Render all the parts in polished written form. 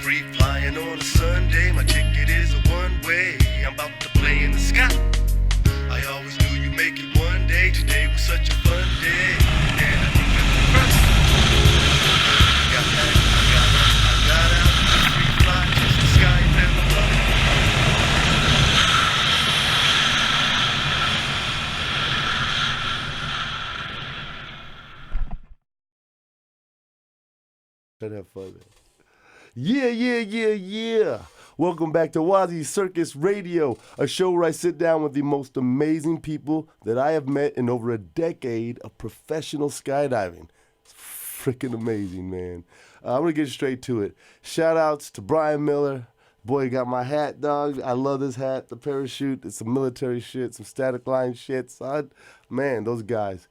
free flying on a Sunday. My ticket is a one-way. I'm about to play in the sky. I always knew you'd make it one day. Today was such a fun day. And I think that's the first. I got out, free fly, just the sky and the love. Have fun, man. Yeah. Welcome back to WazzyCircus Radio, a show where I sit down with the most amazing people that I have met in over a decade of professional skydiving. It's freaking amazing, man. I'm going to get straight to it. Shout outs to Brian Miller. Boy, you got my hat, dog. I love this hat, the parachute. It's some military shit, some static line shit, son. Man, those guys.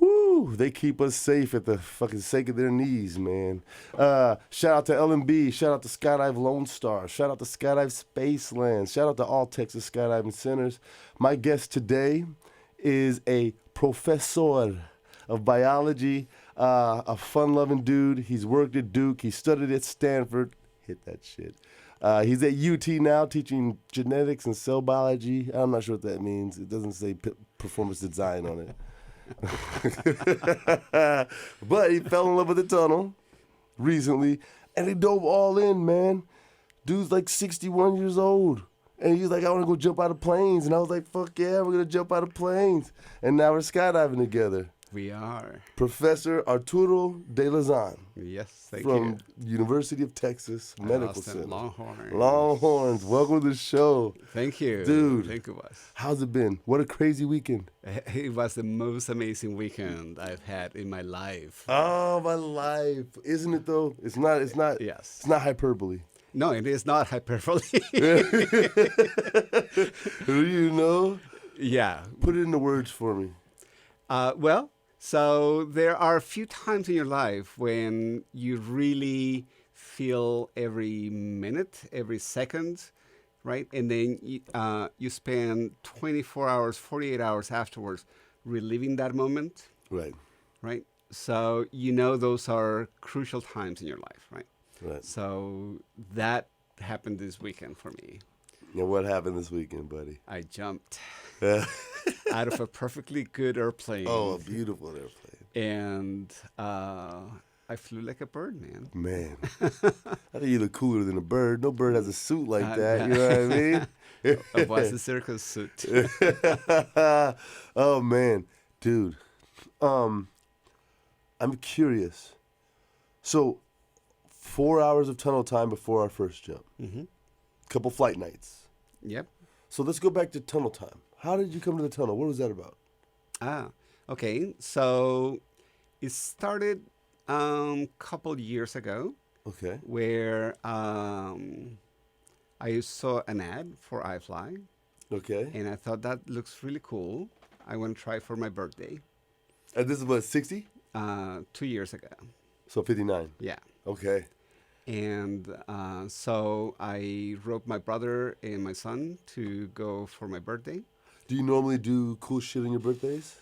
Woo, they keep us safe at the fucking sake of their knees, man. Shout out to LMB. Shout out to Skydive Lone Star. Shout out to Skydive Spaceland. Shout out to all Texas skydiving centers. My guest today is a professor of biology, a fun-loving dude. He's worked at Duke. He studied at Stanford. Hit that shit. He's at UT now teaching genetics and cell biology. I'm not sure what that means. It doesn't say performance design on it. But he fell in love with the tunnel recently, and he dove all in, man. Dude's like 61 years old, and he's like, I want to go jump out of planes. And I was like, fuck yeah, we're going to jump out of planes. And now we're skydiving together. We are. Professor Arturo Delozanne. Yes, thank from you. University of Texas Medical Center. Longhorns. Longhorns. Welcome to the show. Thank you. Dude. Thank you, Waz. How's it been? What a crazy weekend. It was the most amazing weekend I've had in my life. Oh, my life. Isn't it though? It's not Yes. It's not hyperbole. No, it is not hyperbole. Do you know? Yeah. Put it into words for me. So there are a few times in your life when you really feel every minute, every second, right? And then you spend 24 hours, 48 hours afterwards reliving that moment. Right. Right? So you know those are crucial times in your life, right? Right. So that happened this weekend for me. Now, what happened this weekend, buddy? I jumped out of a perfectly good airplane. Oh, a beautiful airplane. And I flew like a bird, man. Man. I think you look cooler than a bird. No bird has a suit like that. You know what I mean? A WazzyCircus suit. Oh, man. Dude. I'm curious. So, 4 hours of tunnel time before our first jump. Mm-hmm. Couple flight nights. Yep. So let's go back to tunnel time. How did you come to the tunnel? What was that about? Okay. So it started a couple years ago. Okay. Where I saw an ad for iFly. Okay. And I thought that looks really cool. I want to try for my birthday. And this is what, 60? 2 years ago. So 59. Yeah. Okay. And so I wrote my brother and my son to go for my birthday. Do you normally do cool shit on your birthdays?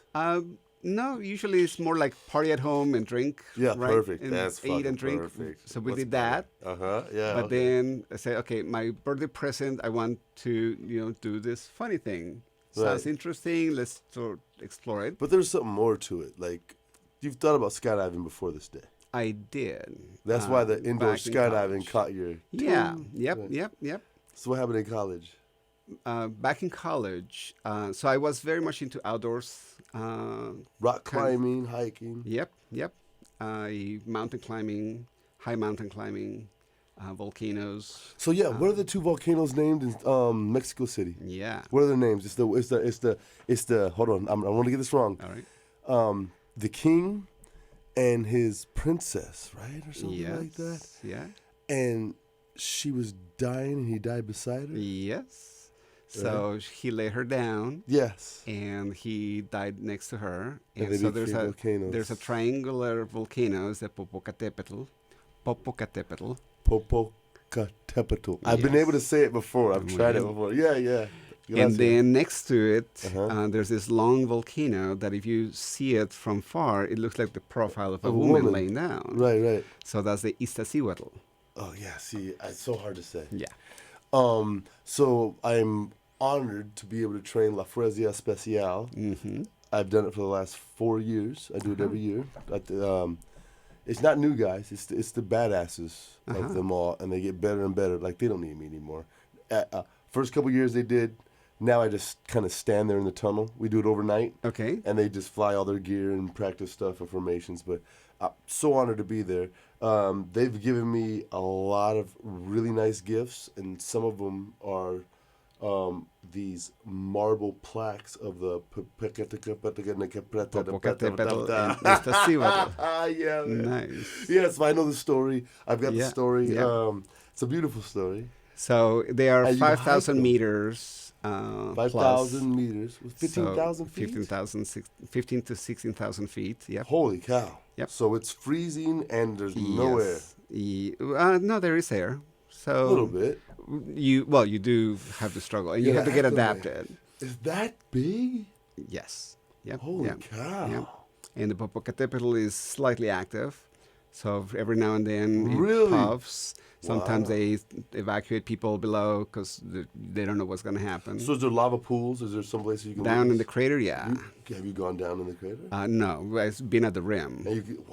No, usually it's more like party at home and drink. Yeah, right? perfect. And That's eat and drink. perfect. So we did that. Yeah. But then I said, okay, my birthday present, I want to, do this funny thing. Sounds interesting. Let's explore it. But there's something more to it. Like, you've thought about skydiving before this day. I did. That's why the indoor back in skydiving college. caught your... Yeah. Yep. Right. Yep. So what happened in college? Back in college, so I was very much into outdoors. Rock climbing, hiking. Yep. Mountain climbing, high mountain climbing, volcanoes. So yeah, what are the two volcanoes named in Mexico City? Yeah. What are their names? It's the. Hold on, I want to get this wrong. All right. The king and his princess, right, or something like that. Yeah. And she was dying, and he died beside her. Yes. So he laid her down. Yes. And he died next to her. And so there's a triangular volcano. It's the Popocatépetl. Popocatépetl. I've been able to say it before. I've tried it before. Yeah. And then next to it, there's this long volcano that if you see it from far, it looks like the profile of a woman laying down. Right. So that's the Iztaccíhuatl. Oh yeah, see, it's so hard to say. Yeah. So I'm honored to be able to train La Fresia Special. Mm-hmm. I've done it for the last 4 years. I do it every year. It's not new guys. It's the badasses of them all, and they get better and better. Like they don't need me anymore. First couple years they did. Now I just kind of stand there in the tunnel. We do it overnight. Okay. And they just fly all their gear and practice stuff and formations. But I'm so honored to be there. They've given me a lot of really nice gifts, and some of them are these marble plaques of the yeah. Nice. Yes, I know the story. I've got the Yeah, story. yeah. It's a beautiful story. So they are And you hike 5,000 them. meters. 5,000 meters with 15,000 feet. 15 to 16,000 feet. Yep. Holy cow. Yep. So it's freezing and there's no air. No, there is air. So A little bit. You do have to struggle, and you have to get adapted. Is that big? Yes. Yep. Holy yep. cow. Yep. And the Popocatépetl is slightly active, so every now and then it Really? puffs. Sometimes Wow. they evacuate people below because they don't know what's going to happen. So is there lava pools? Is there some place you can Down in the witness? crater, yeah. Have you gone down in the crater? No, it's been at the rim,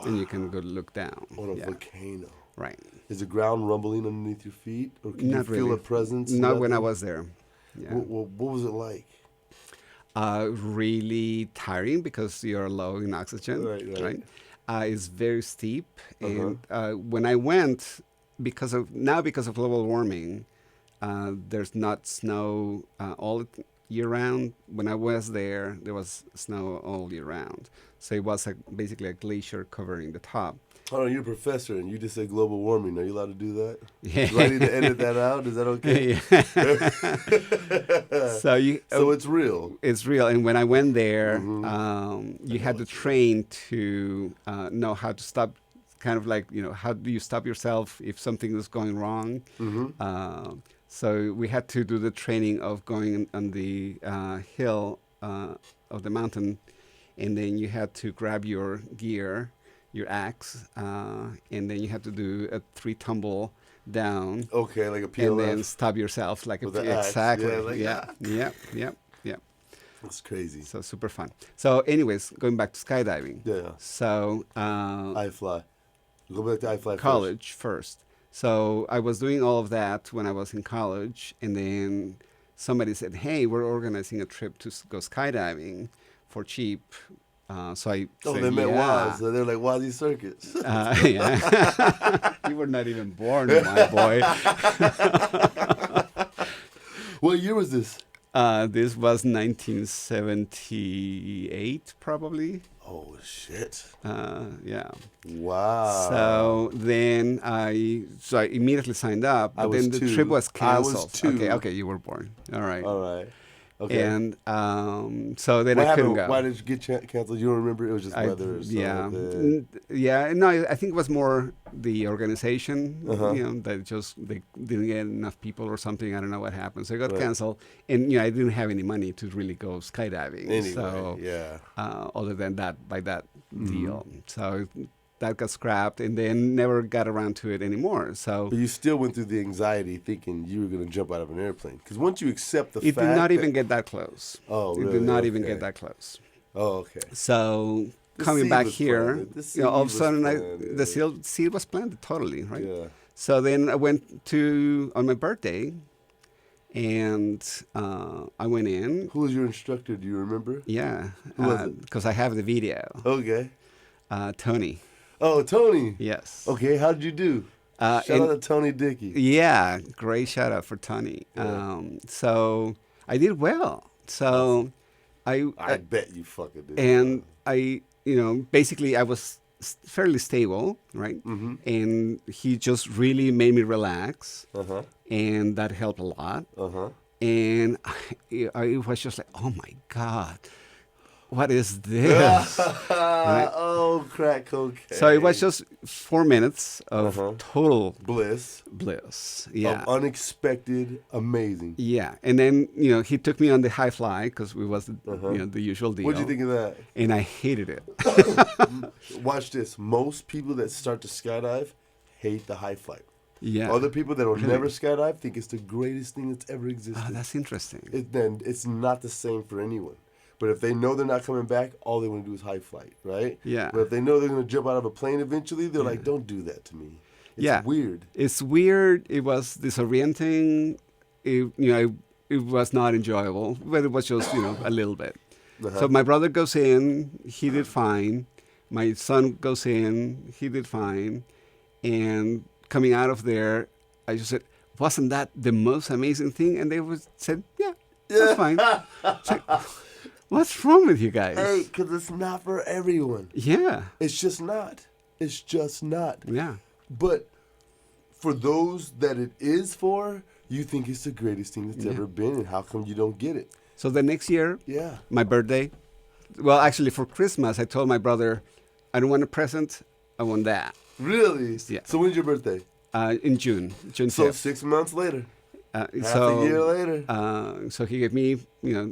And you can go look down. On a Yeah. volcano. Right. Is the ground rumbling underneath your feet? Or can Not you feel really. a presence? Not when I Nothing? was there. Yeah. What was it like? Really tiring because you're low in oxygen. Right. It's very steep, and when I went, because of global warming, there's not snow all year round. When I was there was snow all year round, so it was basically a glacier covering the top. Oh, you're a professor and you just said global warming. Are you allowed to do that? Yeah. Do I need to edit that out? Is that okay? So it's real. It's real. And when I went there, you had to train to know how to stop, kind of like, how do you stop yourself if something is going wrong? So we had to do the training of going on the hill of the mountain, and then you had to grab your gear, your axe, and then you had to do a 3 tumble down. Okay, like a PLF. And then stop yourself like With a the axe, exactly. yeah, like, Yeah. That's crazy. So super fun. So, anyways, going back to skydiving. Yeah. So I fly. Go back to I fly college first. So I was doing all of that when I was in college, and then somebody said, "Hey, we're organizing a trip to go skydiving for cheap." So I Oh, said, they met yeah. Waz. So they're like WazzyCircus. Yeah. You were not even born, my boy. What year was this? This was 1978, probably. Oh shit! Yeah. Wow. So then I immediately signed up, but I was then the 2. trip was I was canceled. 2. Okay, you were born. All right. All right. Okay. And so then what I couldn't happened? go. Why did you get canceled? You don't remember? It was just weather. Or something. Yeah. No, I think it was more the organization. That they didn't get enough people or something. I don't know what happened. So it got Right. canceled, and I didn't have any money to really go skydiving. Anyway, so yeah. other than that, by that deal, so that got scrapped, and then never got around to it anymore. So But you still went through the anxiety thinking you were going to jump out of an airplane. Because once you accept the it fact did not that- even get that close. Oh, It really? did not even Okay. get that close. Oh, okay. So The coming seed back was here, planted. The all seed of a was sudden, planted. the seed was planted totally, right? Yeah. So then I went on my birthday, and I went in. Who was your instructor? Do you remember? Yeah, Who was it? because I have the video. Okay. Tony. Oh, Tony. Yes. Okay, how did you do? Shout and- out to Tony Dickey. Yeah, great shout out for Tony. Yeah. So I did well. So I bet you fucking did. and I, basically I was fairly stable, right? Mm-hmm. And he just really made me relax, Uh-huh. and that helped a lot. Uh-huh. And I was just like, oh my God, what is this? Right? Oh, crack cocaine. So it was just 4 minutes of total bliss. bliss. Yeah. Of unexpected, amazing. Yeah, and then he took me on the high fly because it was the usual deal. What'd you think of that? And I hated it. Watch this. Most people that start to skydive hate the high flight. Yeah. Other people that will Really? never skydive think it's the greatest thing that's ever existed. Oh, that's interesting. Then it's not the same for anyone. But if they know they're not coming back, all they want to do is high flight, right? Yeah. But if they know they're going to jump out of a plane eventually, they're like, don't do that to me. It's weird. It's weird. It was disorienting. It was not enjoyable, but it was just, a little bit. Uh-huh. So my brother goes in. He did fine. My son goes in. He did fine. And coming out of there, I just said, wasn't that the most amazing thing? And they said, yeah, that's fine. It's like, what's wrong with you guys? Hey, because it's not for everyone. Yeah. It's just not. It's just not. Yeah. But for those that it is for, you think it's the greatest thing that's ever been, and how come you don't get it? So the next year, Yeah. my birthday, well, actually for Christmas, I told my brother, I don't want a present, I want that. Really? Yeah. So when's your birthday? In June So 5th. 6 months later. Half So a year later. So he gave me,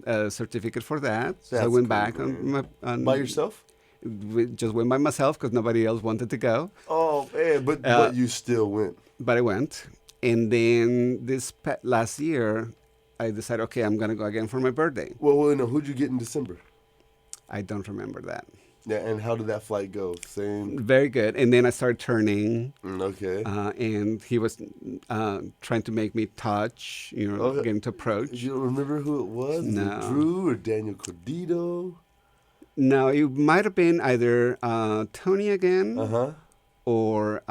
a certificate for that. So I That's went cool, back man. on By yourself? Just went by myself because nobody else wanted to go. Oh, man. But you still went. But I went. And then last year, I decided, okay, I'm going to go again for my birthday. Well, no. Who'd you get in December? I don't remember that. Yeah, and how did that flight go? Same. Very good. And then I started turning. Okay. And he was trying to make me touch, Okay. getting to approach. You don't remember who it was? Was No. it Drew or Daniel Cordito? No, it might have been either Tony again Uh-huh. or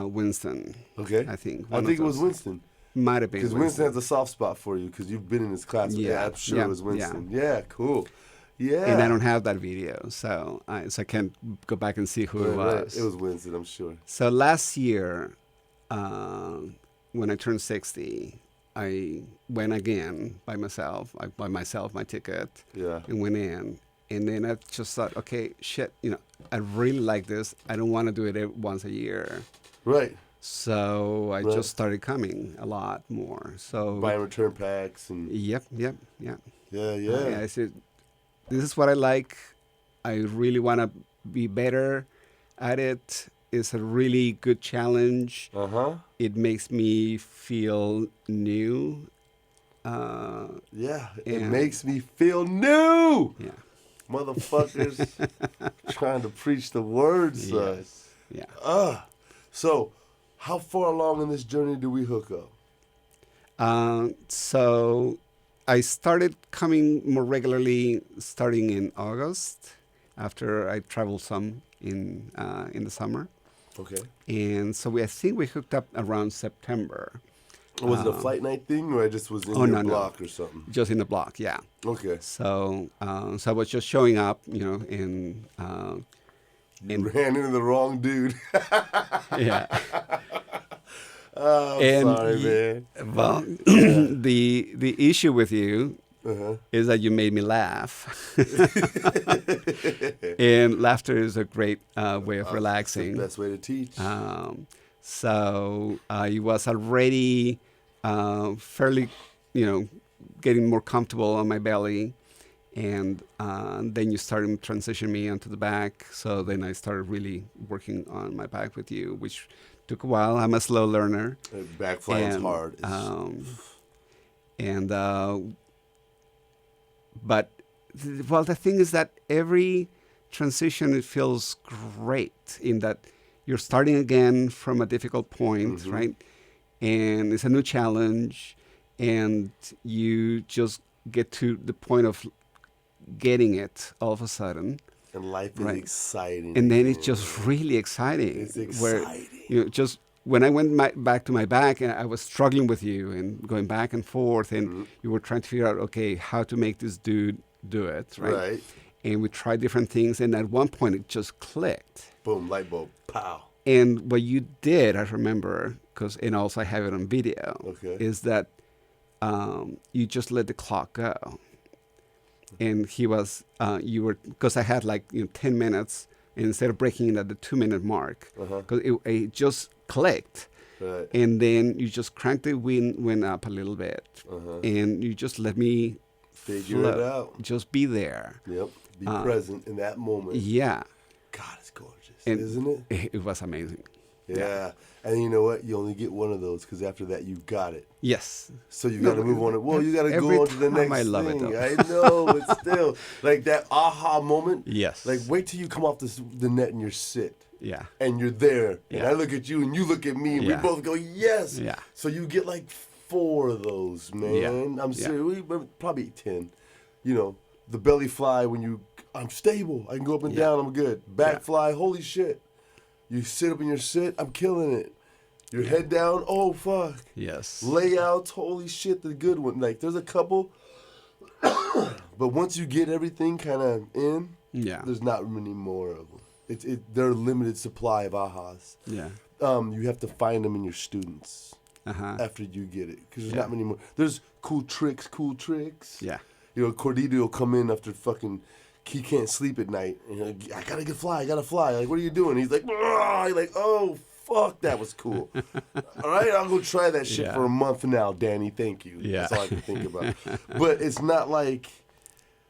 Winston. Okay. I think. I one think of it was those. Winston. Might have been Because Winston has a soft spot for you because you've been in his class. Yeah, I'm sure yeah, it was Winston. Yeah, cool. Yeah. And I don't have that video, so I can't go back and see who it Right. was. It was Winston, I'm sure. So last year, when I turned 60, I went again by myself. I bought myself my ticket Yeah. and went in. And then I just thought, okay, shit, I really like this. I don't want to do it once a year. Right. So I Right. just started coming a lot more. So Buying return packs and Yep. yeah. I said, this is what I like. I really want to be better at it. It's a really good challenge. Uh-huh. It makes me feel new. Yeah. It And- makes me feel new. Yeah. Motherfuckers trying to preach the words. Yes. Yeah. So how far along in this journey do we hook up? So I started coming more regularly starting in August after I traveled some in the summer. Okay. And so I think we hooked up around September. Was it a flight night thing or I just was in Oh, your no. block or something? Just in the block, yeah. Okay. So I was just showing up, and You ran into the wrong dude. yeah. Oh, And sorry, man. Well, the issue with you Uh-huh. is that you made me laugh, and laughter is a great way of relaxing. Best way to teach. So I was already fairly, getting more comfortable on my belly. And then you started transitioning me onto the back. So then I started really working on my back with you, which took a while. I'm a slow learner. Back flying's And, hard. But the thing is that every transition, it feels great in that you're starting again from a difficult point, Mm-hmm. right? And it's a new challenge, and you just get to the point of getting it all of a sudden. And life is right. exciting. And then it's just really exciting. It's exciting. Where, just when I went back to my back, and I was struggling with you and going back and forth, and Mm-hmm. you were trying to figure out, okay, how to make this dude do it, right? Right. And we tried different things, and at one point it just clicked. Boom, light bulb, pow. And what you did, I remember, and also I have it on video, Okay. is that you just let the clock go. And because I had 10 minutes, and instead of breaking it at the 2-minute mark, because it just clicked. Right. And then you just cranked the wind up a little bit, and you just let me Figure float. it out. Just be there. Yep. Be present in that moment. Yeah. God, it's gorgeous, And isn't it? It was amazing. Yeah. And you know what? You only get one of those because after that, you've got it. Yes. So you got to move on. Well, you got to Every go on to the time next I love it, thing. though. I know, but still, like that aha moment. Yes. Like wait till you come off the net and you're sit. Yeah. And you're there. And Yeah. I look at you and you look at me and we Yeah. both go, yes. Yeah. So you get like 4 of those, man. Yeah. I'm Yeah. serious. Probably 10. You know, the belly fly when I'm stable. I can go up and Yeah. down. I'm good. Back Yeah. fly, holy shit. You sit up in your sit, I'm killing it. Your head down, oh fuck. Yes. Layouts, holy shit, the good one. Like there's a couple, but once you get everything kind of in, Yeah. there's not many more of them. They're a limited supply of ahas. Yeah. You have to find them in your students Uh-huh. after you get it, because there's Yeah. not many more. There's cool tricks. Yeah. You know, Cordito will come in after fucking. He can't sleep at night. And I gotta get fly. I gotta fly. Like, what are you doing? He's like, you're like, oh fuck, that was cool. All right, I'll go try that shit Yeah. for a month now, Danny. Thank you. Yeah. That's all I can think about. But it's not like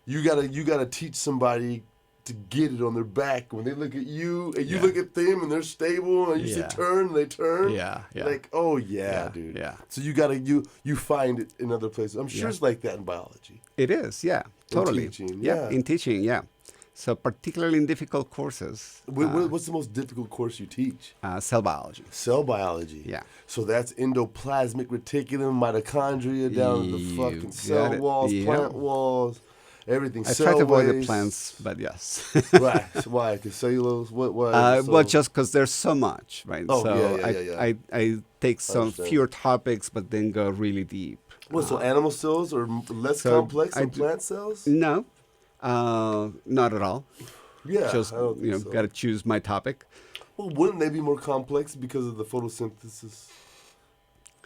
you gotta teach somebody to get it on their back when they look at you and you Yeah. look at them and they're stable and you say Yeah. turn, they turn. Yeah, yeah. Like, oh yeah, Yeah, dude. yeah. So you gotta you find it in other places. I'm sure Yeah. it's like that in biology. It is, yeah, totally. teaching, yeah. yeah. In teaching, yeah. So particularly in difficult courses, What's the most difficult course you teach? cell biology. Cell biology. Yeah. So that's endoplasmic reticulum, mitochondria, down to the You fucking got cell it. walls, Yeah. plant walls, everything. I cell try to avoid the waves. plants, but yes. Right. So why? Because cellulose. What? Why? Well, just because there's so much, right? Oh, so yeah. I take some Understand. fewer topics, but then go really deep. What? So animal cells are less so complex I than do- plant cells? No, not at all. Yeah. Just I don't think so. got to choose my topic. Well, wouldn't they be more complex because of the photosynthesis?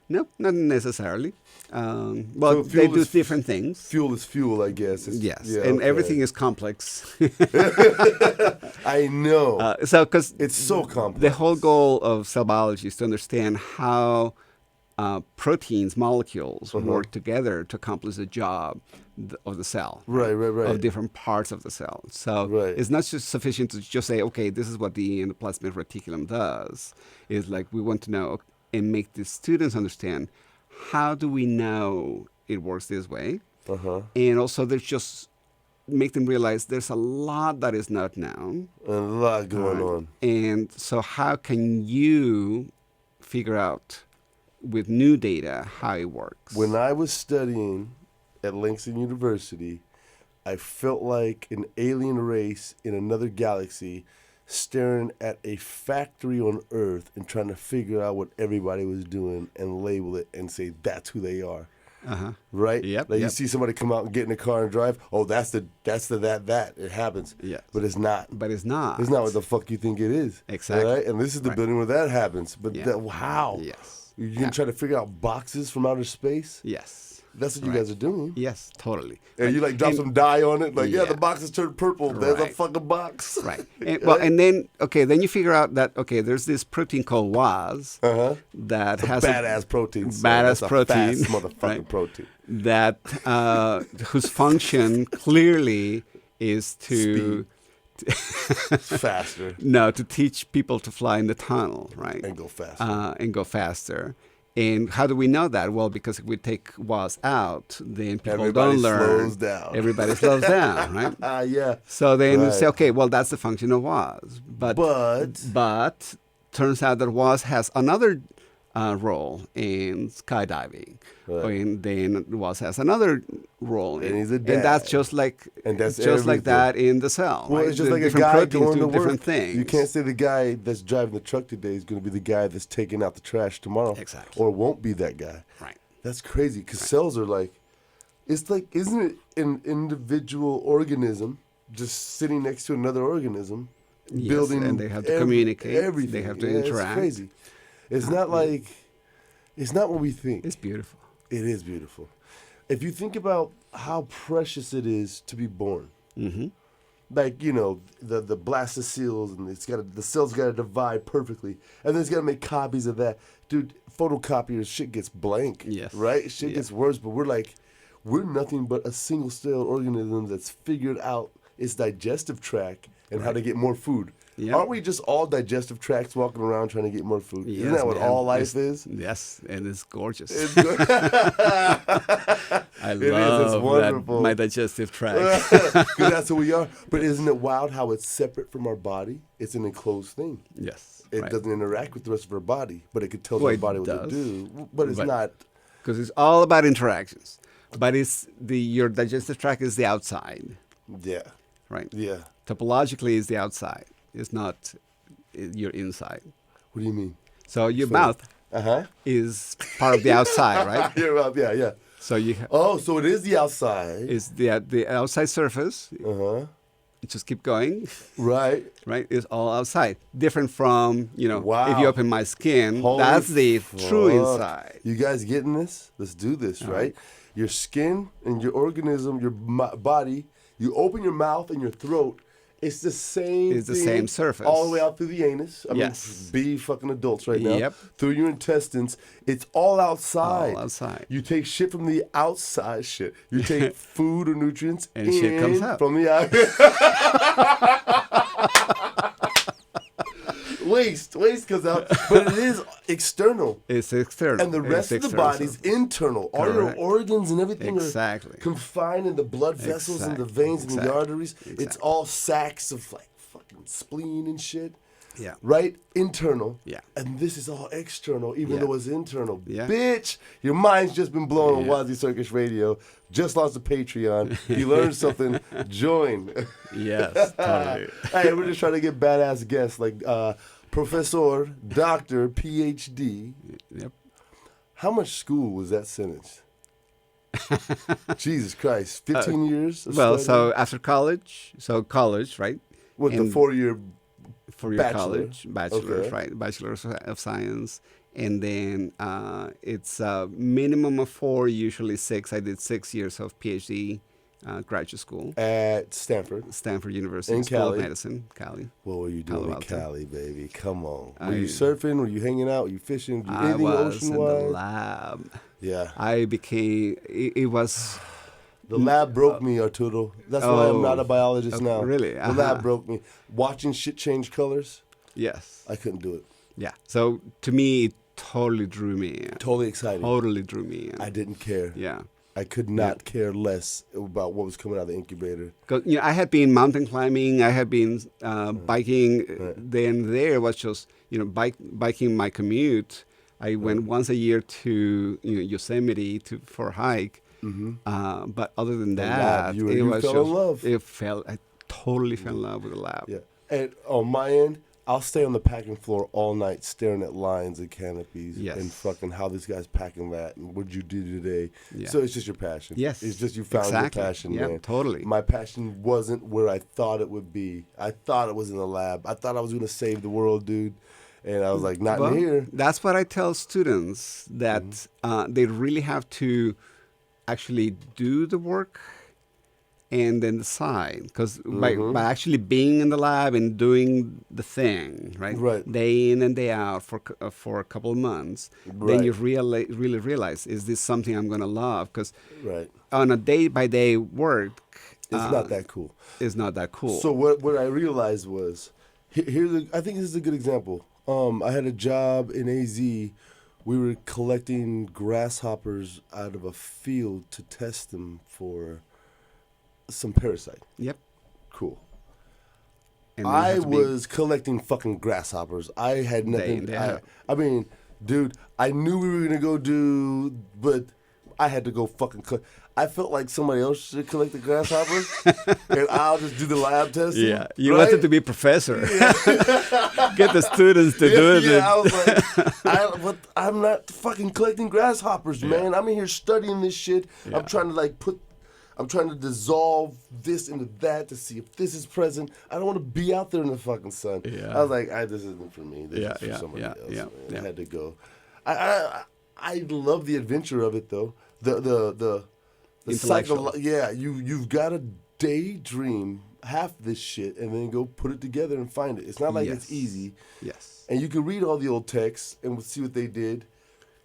No, not necessarily. Well, So they fuel do is- different things. Fuel is fuel, I guess. Yes, Yeah, and okay. everything is complex. I know. So, because it's so complex. the whole goal of cell biology is to understand how proteins, molecules work together to accomplish the job of the cell. Right. Of different parts of the cell. So Right. it's not just sufficient to just say, okay, this is what the endoplasmic reticulum does. It's like we want to know and make the students understand, how do we know it works this way? And also there's just make them realize there's a lot that is not known. And a lot going on. And so how can you figure out with new data how it works? When I was studying at Langston University, I felt like an alien race in another galaxy staring at a factory on Earth and trying to figure out what everybody was doing and label it and say that's who they are. Right? Yep, Like you yep. see somebody come out and get in a car and drive, oh, that's the that. It happens. Yes. But it's not. But it's not. It's not what the fuck you think it is. Exactly. Right? And this is the Right. building where that happens. But Yeah. how? Yes. You're going to try to figure out boxes from outer space? Yes. That's what you Right. guys are doing. Yes, totally. And you like drop and- some dye on it, like Yeah. the box has turned purple. There's a Right. fucking box. Right. And, well, and then then you figure out that there's this protein called Waz that has Badass protein. son. badass That's a protein, fast motherfucking right? protein. that whose function clearly is to Faster to teach people to fly in the tunnel, right? and go faster. And go faster. And how do we know that? Well, because if we take Waz out, then people Everybody don't learn. slows down. Everybody slows down, right? Yeah. So then you Right. say, okay, well, that's the function of Waz. But turns out that Waz has another role in skydiving. Right. And then Waz has another role. And he's a And that's dad. just like And that's just like everything. that in the cell. Well, right? it's just The like a different guy proteins going do to different work. things. You can't say the guy that's driving the truck today is going to be the guy that's taking out the trash tomorrow. Exactly. Or won't be that guy. Right. That's crazy because cells are like, it's like, isn't it an individual organism just sitting next to another organism, Yes, building and they have to communicate. everything. They have to Yeah, interact. It's crazy. It's not like, it's not what we think. It's beautiful. It is beautiful. If you think about how precious it is to be born, like the blastoceles, and the cells got to divide perfectly, and then it's got to make copies of that. Dude, photocopiers, shit gets blank. Yes. Right? Shit Yeah. gets worse, but we're nothing but a single cell organism that's figured out its digestive tract and how to get more food. Yeah. Aren't we just all digestive tracts walking around trying to get more food? Isn't Yes, that what man. all life is? Yes, and it's gorgeous. It's good. I It is. It's love wonderful. my digestive tract. 'Cause that's who we are. But isn't it wild how it's separate from our body? It's an enclosed thing. Yes. It right. doesn't interact with the rest of our body, but it could tell Well, our it body what does. to do. But it's But- not. Because it's all about interactions. But your digestive tract is the outside, Yeah. right? Yeah. Topologically, is the outside. It's not your inside. What do you mean? So your So- mouth Uh-huh. is part of the outside, right? Yeah, yeah. So you Oh, so it is the outside. is the outside surface. Uh-huh. Just keep going, Right. right? It's all outside. Different from if you Wow. open my skin, Holy that's the true fuck. inside. You guys getting this? Let's do this, All right? right. Your skin and your organism, your body, you open your mouth and your throat. It's the same. It's the thing same surface. all the way out through the anus. I Yes. mean, be fucking adults right now. Yep. Through your intestines, it's all outside. All outside. You take shit from the outside. Shit. You take food or nutrients And shit comes out. from the out. Waste comes out, but it is external. It's external. And the rest It's of the external body's surface. internal. All your Correct. organs and everything Exactly. are confined in the blood vessels and the Exactly. veins and the Exactly. arteries. It's Exactly. all sacs of like fucking spleen and shit. Yeah. Right? Internal. Yeah. And this is all external, even Yeah. though it's internal. Yeah. Bitch, your mind's just been blown Yeah. on WazzyCircus Radio. Just launched a Patreon. You learned something, join. Yes, totally. Hey, we're just trying to get badass guests like Professor, Doctor, PhD. Yep. How much school was that sentence? Jesus Christ, 15 years? of Well, study? so after college, right? With the and 4-year, For your Bachelor. college, bachelor's, Okay. right? Bachelor's of Science. And then it's a minimum of 4, usually 6. I did 6 years of PhD graduate school. at Stanford. Stanford University In School of Cali. Medicine, Cali. What were you doing Palo in Alto. Cali, baby? Come on. Were I- you surfing? Were you hanging out? Were you fishing? Were you I anything was in the ocean-wise? lab. Yeah. I became, it was, The lab broke me, Arturo. That's why I'm not a biologist oh, now. really? The Uh-huh. lab broke me. Watching shit change colors, yes. I couldn't do it. Yeah. So to me, it totally drew me in. Totally exciting. Totally drew me in. I didn't care. Yeah. I could not care less about what was coming out of the incubator. Because I had been mountain climbing, I had been biking. Then there was just biking my commute. I went once a year to Yosemite for a hike. But other than The that, lab, you it was fell just in love. I totally fell in love with the lab. Yeah. And on my end, I'll stay on the packing floor all night staring at lines and canopies Yes. and fucking how this guy's packing that and what you do today. Yeah. So it's just your passion. Yes. It's just you found Exactly. your passion, Yeah, man. totally. My passion wasn't where I thought it would be. I thought it was in the lab. I thought I was going to save the world, dude. And I was like, not Well, in here. That's what I tell students, that they really have to actually do the work and then decide. Because by actually being in the lab and doing the thing, right? Right. Day in and day out for a couple of months, Right. then you really realize, is this something I'm going to love? Because Right. on a day-by-day work, It's not that cool. it's not that cool. So what I realized was, I think this is a good example. I had a job in AZ. We were collecting grasshoppers out of a field to test them for some parasite. Yep. Cool. And you I have to be- was collecting fucking grasshoppers. I had nothing. Day out. I mean, dude, I knew we were gonna go do, but I had to go fucking collect. I felt like somebody else should collect the grasshoppers, and I'll just do the lab testing. Yeah, you right? wanted to be a professor. Get the students to do it. Yeah, I was like, I'm not fucking collecting grasshoppers, man. I'm in here studying this shit. Yeah. I'm trying to I'm trying to dissolve this into that to see if this is present. I don't want to be out there in the fucking sun. Yeah. I was like, this isn't for me. This Yeah, is for yeah, somebody yeah, else. yeah, man. yeah. I had to go. I love the adventure of it though. The Intellectual. yeah, you've got to daydream half this shit and then go put it together and find it. It's not like it's Yes. easy. Yes. And you can read all the old texts and see what they did.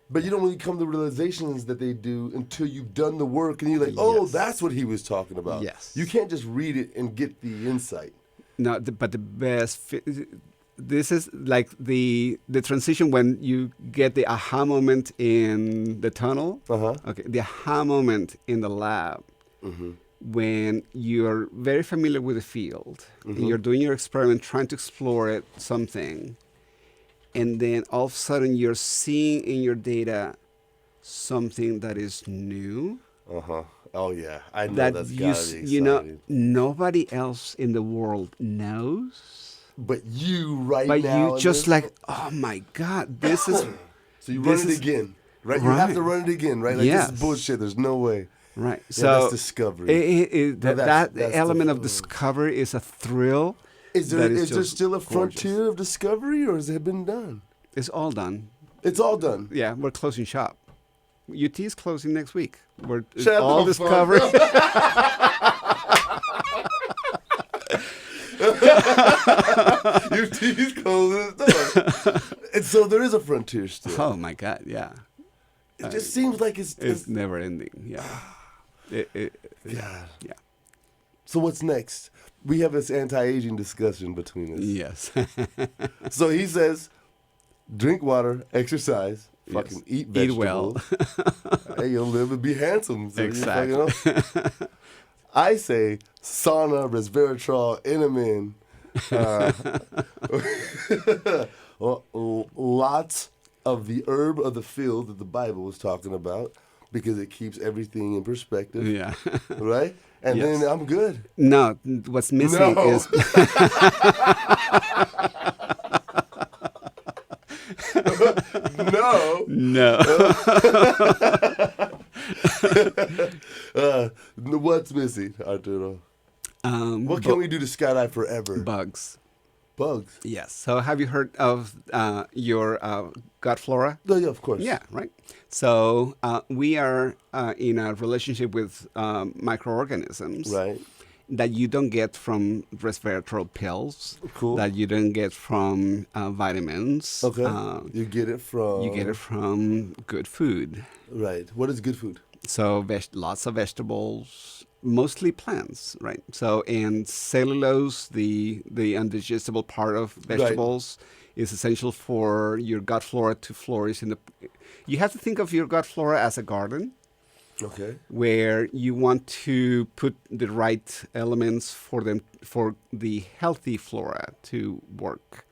But you don't really come to realizations that they do until you've done the work and you're like, oh, Yes. that's what he was talking about. Yes. You can't just read it and get the insight. No, but the best. This is like the transition when you get the aha moment in the tunnel. Okay, the aha moment in the lab when you're very familiar with the field and you're doing your experiment, trying to explore something, and then all of a sudden you're seeing in your data something that is new. Oh yeah, I know that that's gotta be exciting. you know nobody else in the world knows. But you right But now. you just like, oh my God, this is. So you run it again, right? You have to run it again, right? Like this is bullshit. There's no way. Right. Yeah, So that's discovery. That element of discovery is a thrill. Is there still a gorgeous. frontier of discovery, or has it been done? It's all done. It's all done. Yeah, we're closing shop. UT is closing next week. It's Shut all the discovery. UT's closing its door. And so there is a frontier still. Oh my God, yeah. It just seems like it's never ending. Yeah. God. Yeah. So what's next? We have this anti-aging discussion between us. Yes. So he says, drink water, exercise, fucking eat vegetables. Eat well. Hey, you'll live and be handsome. So Exactly. You fucking I say sauna, resveratrol, Inamin. Lots of the herb of the field that the Bible was talking about, because it keeps everything in perspective. Yeah. Right? And Yes. then I'm good. No, what's missing No. is No. no. What's missing, Arturo? What can we do to skydive forever? Bugs. Bugs. Yes. So have you heard of your gut flora? Oh, yeah, of course. Yeah, right. So we are in a relationship with microorganisms Right. that you don't get from resveratrol pills. Cool. That you don't get from vitamins. Okay. You get it from. You get it from good food. Right. What is good food? So lots of vegetables, mostly plants, right? So and cellulose, the undigestible part of vegetables, is essential for your gut flora to flourish. You have to think of your gut flora as a garden. Okay. Where you want to put the right elements for the healthy flora to work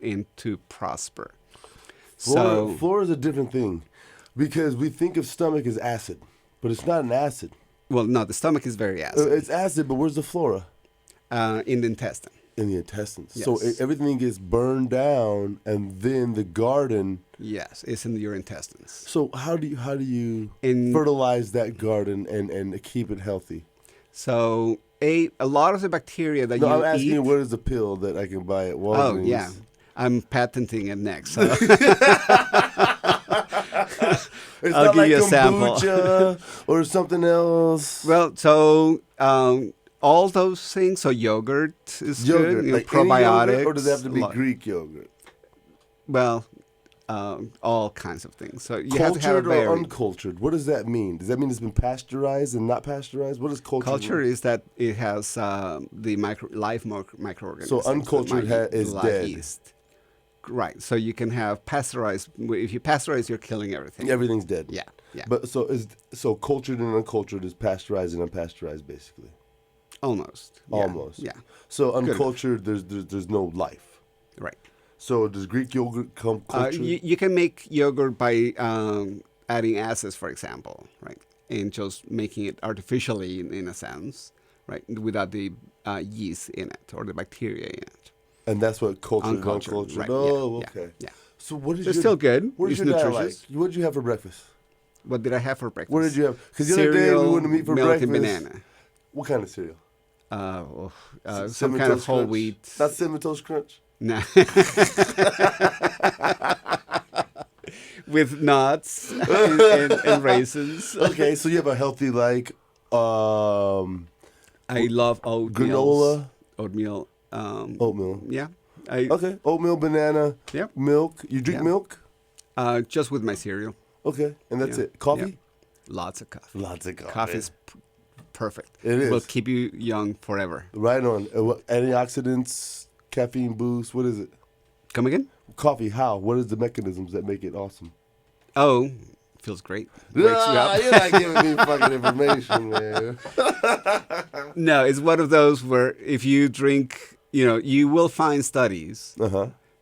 and to prosper. Flora is a different thing, because we think of stomach as acid, but it's not an acid. Well, no, the stomach is very acid. It's acid, but where's the flora? In the intestine. In the intestines. Yes. So everything gets burned down, and then the garden. Yes, it's in your intestines. So how do you In- fertilize that garden and keep it healthy? So a lot of the bacteria that No, you I'm asking eat. you, what is the pill that I can buy at Walgreens? Oh yeah, I'm patenting it next. So. It's I'll not give like you a sample. kombucha or something else. Well, so all those things. So yogurt is good. You know, like any probiotics. yogurt, or does it have to be lo- Greek yogurt? Well, all kinds of things. So you have to have Cultured a or very uncultured? What does that mean? Does that mean it's been pasteurized and not pasteurized? What is cultured? culture is that it has the live microorganisms. So uncultured is live dead. yeast. Right. So you can have pasteurized. If you pasteurize, you're killing everything. Everything's dead. Yeah. Yeah. But so cultured and uncultured is pasteurized and unpasteurized, basically. Almost. Yeah. Almost. Yeah. So enough. uncultured, there's no life. Right. So does Greek yogurt come cultured? You can make yogurt by adding acids, for example, right, and just making it artificially in a sense, right, without the yeast in it or the bacteria in it. And that's what cultured and Uncultured, uncultured. right, Oh, yeah, okay. Yeah. So what is They're your, still good. What is It's your diet like? nutritious. What did you have for breakfast? What did I have for breakfast? What did you have? Because the other day we went to meet for milk breakfast. and banana. What kind of cereal? Some Cinnamon kind of Toast whole Crunch? wheat. Not Cinnamon Toast Crunch? No. With nuts and raisins. Okay, so you have a healthy, like, I love oatmeal. granola, Oatmeal. oatmeal. Yeah. Okay, oatmeal, banana, Yep. milk. You drink Yeah. milk? Just with my cereal. Okay, and that's Yeah. it. Coffee? Yeah. Lots of coffee. Lots of coffee. Coffee is perfect. It is. Will keep you young forever. Right on. Antioxidants, caffeine boost. What is it? Come again? Coffee. How? What is the mechanisms that make it awesome? Oh, feels great. Wakes you up. You're not giving me fucking information, man. No, it's one of those where if you drink, you will find studies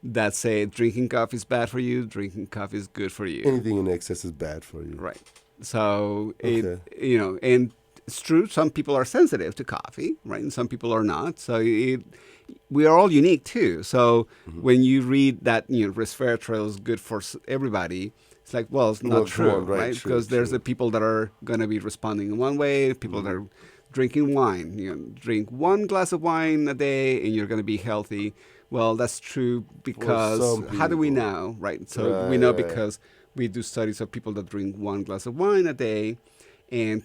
that say drinking coffee is bad for you, drinking coffee is good for you. Anything in excess is bad for you. Right. So, and it's true, some people are sensitive to coffee, right? And some people are not. So we are all unique too. So when you read that, resveratrol is good for everybody, it's like, well, it's not true, right? Because there's the people that are going to be responding in one way, people that are drinking wine. Drink 1 glass of wine a day and you're going to be healthy. Well, that's true because how do we know, right? So we know because we do studies of people that drink 1 glass of wine a day, and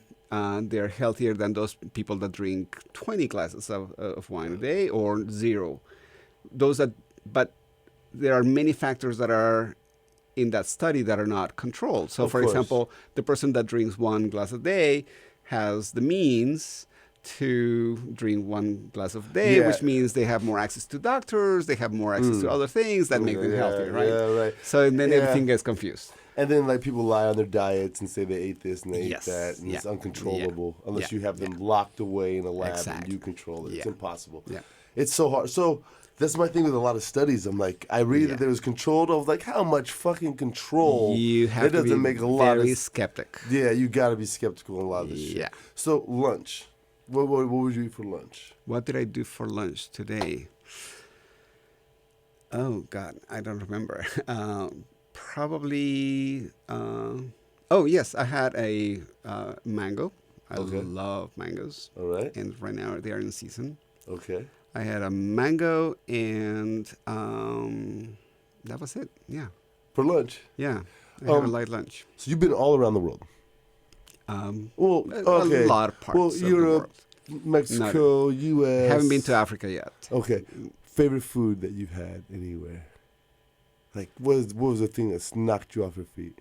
they're healthier than those people that drink 20 glasses of wine a day or 0. But there are many factors that are in that study that are not controlled. So, for example, the person that drinks 1 glass a day has the means to drink 1 glass a day, which means they have more access to doctors, they have more access to other things that make them healthier, right? Yeah, right. So then everything gets confused. And then people lie on their diets and say they ate this and they ate that, and it's uncontrollable unless you have them locked away in a lab and you control it. It's impossible. Yeah. It's so hard. So that's my thing with a lot of studies. I'm like, I read that there was controlled. I was like, how much fucking control? You have to be very skeptic. Yeah, you got to be skeptical on a lot of this shit. Yeah. So lunch. What would you eat for lunch? What did I do for lunch today? Oh, God, I don't remember. Probably, yes, I had a mango. I love mangoes. All right. And right now they are in season. Okay. I had a mango and that was it. Yeah. For lunch? Yeah. I had a light lunch. So you've been all around the world? A lot of parts of Europe, the world. Mexico, U.S. Haven't been to Africa yet. Okay. Favorite food that you've had anywhere? Like, what was the thing that knocked you off your feet?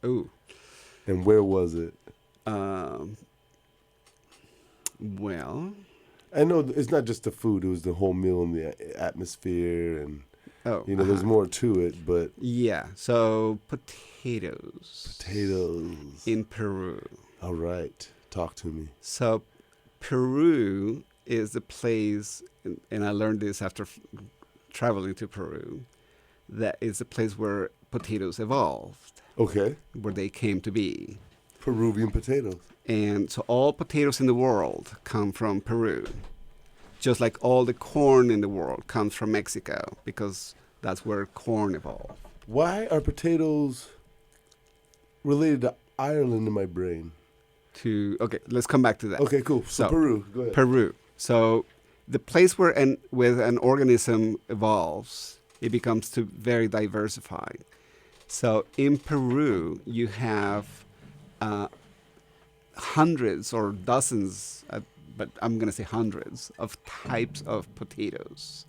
Ooh. And where was it? Well, I know it's not just the food. It was the whole meal and the atmosphere. And, there's more to it, but... Yeah. So, potatoes. Potatoes. In Peru. All right. Talk to me. So, Peru is the place, and I learned this after traveling to Peru, that is the place where potatoes evolved. Okay. Where they came to be. Peruvian potatoes. And so all potatoes in the world come from Peru. Just like all the corn in the world comes from Mexico, because that's where corn evolved. Why are potatoes related to Ireland in my brain? Okay, let's come back to that. Okay, cool. So Peru, go ahead. Peru. So the place where with an organism evolves, it becomes very diversified. So in Peru, you have hundreds or dozens, but I'm going to say hundreds of types of potatoes.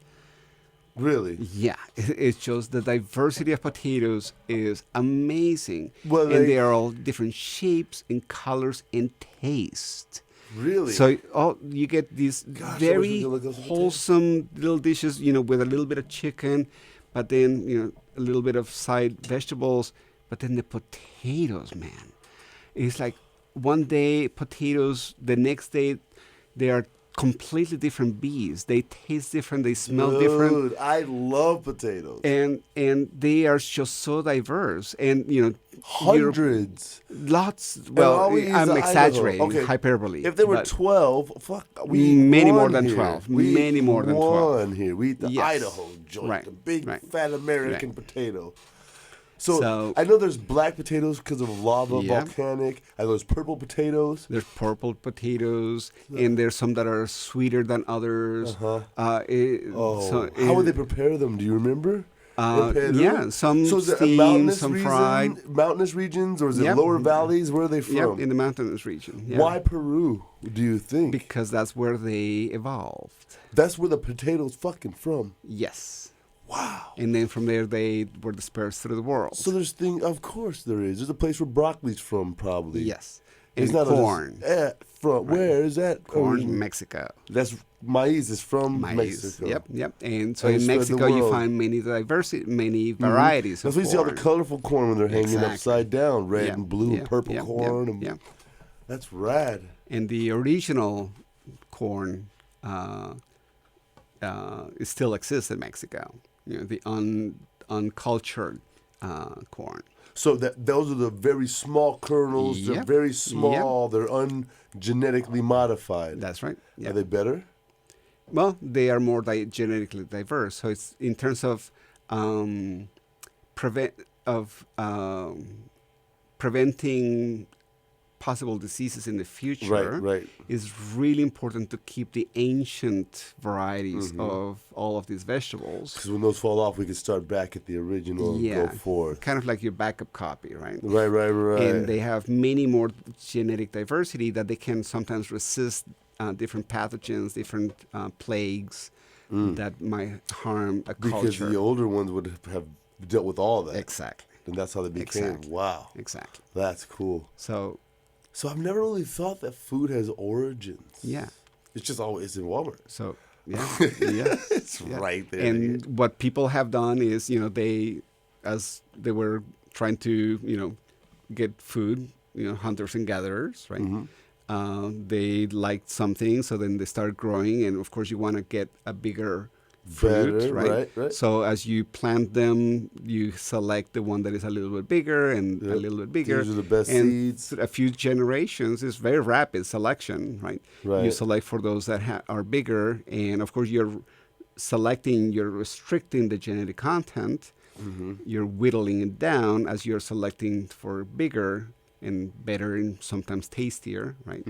Really? Yeah. It's just the diversity of potatoes is amazing. Well, and they are all different shapes and colors and taste. Really? So you get these very wholesome little dishes, with a little bit of chicken, but then, a little bit of side vegetables. But then the potatoes, man. It's like one day potatoes, the next day they are completely different bees. They taste different. They smell different. Dude, I love potatoes. And they are just so diverse. And, hundreds. Lots. Well, I'm exaggerating. Hyperbole. If there were 12, fuck, we eat many one more than here. 12. We many more than 12. One here. We eat the Idaho joint, the big fat American potato. So I know there's black potatoes because of lava, volcanic. I know there's purple potatoes. There's purple potatoes, and there's some that are sweeter than others. How would they prepare them? Do you remember? Some is steamed, some fried. Mountainous regions, or is it lower valleys? Where are they from? Yeah, in the mountainous region. Yeah. Why Peru, do you think? Because that's where they evolved. That's where the potatoes fucking from? Yes. Wow. And then from there, they were dispersed through the world. So of course there is. There's a place where broccoli's from, probably. Yes. It's And not corn. from where is that? Corn, origin? Mexico. That's maize is from Maize. Mexico. Yep. And so And in spread the Mexico, you world. find many varieties That's of why you see all the corn. colorful corn when they're hanging Exactly. upside down, red Yeah, and blue, yeah, purple yeah, corn. yeah, and yeah. That's rad. And the original corn it still exists in Mexico. The uncultured corn. So those are the very small kernels. They're Yep. very small. They're ungenetically modified. That's right. Are they better? Well, they are more genetically diverse. So it's in terms of preventing possible diseases in the future. Right. It's really important to keep the ancient varieties of all of these vegetables. Because when those fall off, we can start back at the original and go forward. Kind of like your backup copy, right? Right. And they have many more genetic diversity that they can sometimes resist different pathogens, different plagues that might harm a Because culture. the older ones would have dealt with all that. Exactly. And that's how they became. Exactly. Wow. Exactly. That's cool. So I've never really thought that food has origins. yeah. It's just always in Walmart. So yeah. It's right there. And what people have done is, they, as they were trying to, get food, hunters and gatherers, right? They liked something, so then they start growing, and of course you want to get a bigger fruit, Better, right. So as you plant them, you select the one that is a little bit bigger and a little bit bigger. These are the best and seeds. A few generations is very rapid selection, right? Right. You select for those that are bigger, and of course you're restricting the genetic content. You're whittling it down as you're selecting for bigger and better and sometimes tastier, right?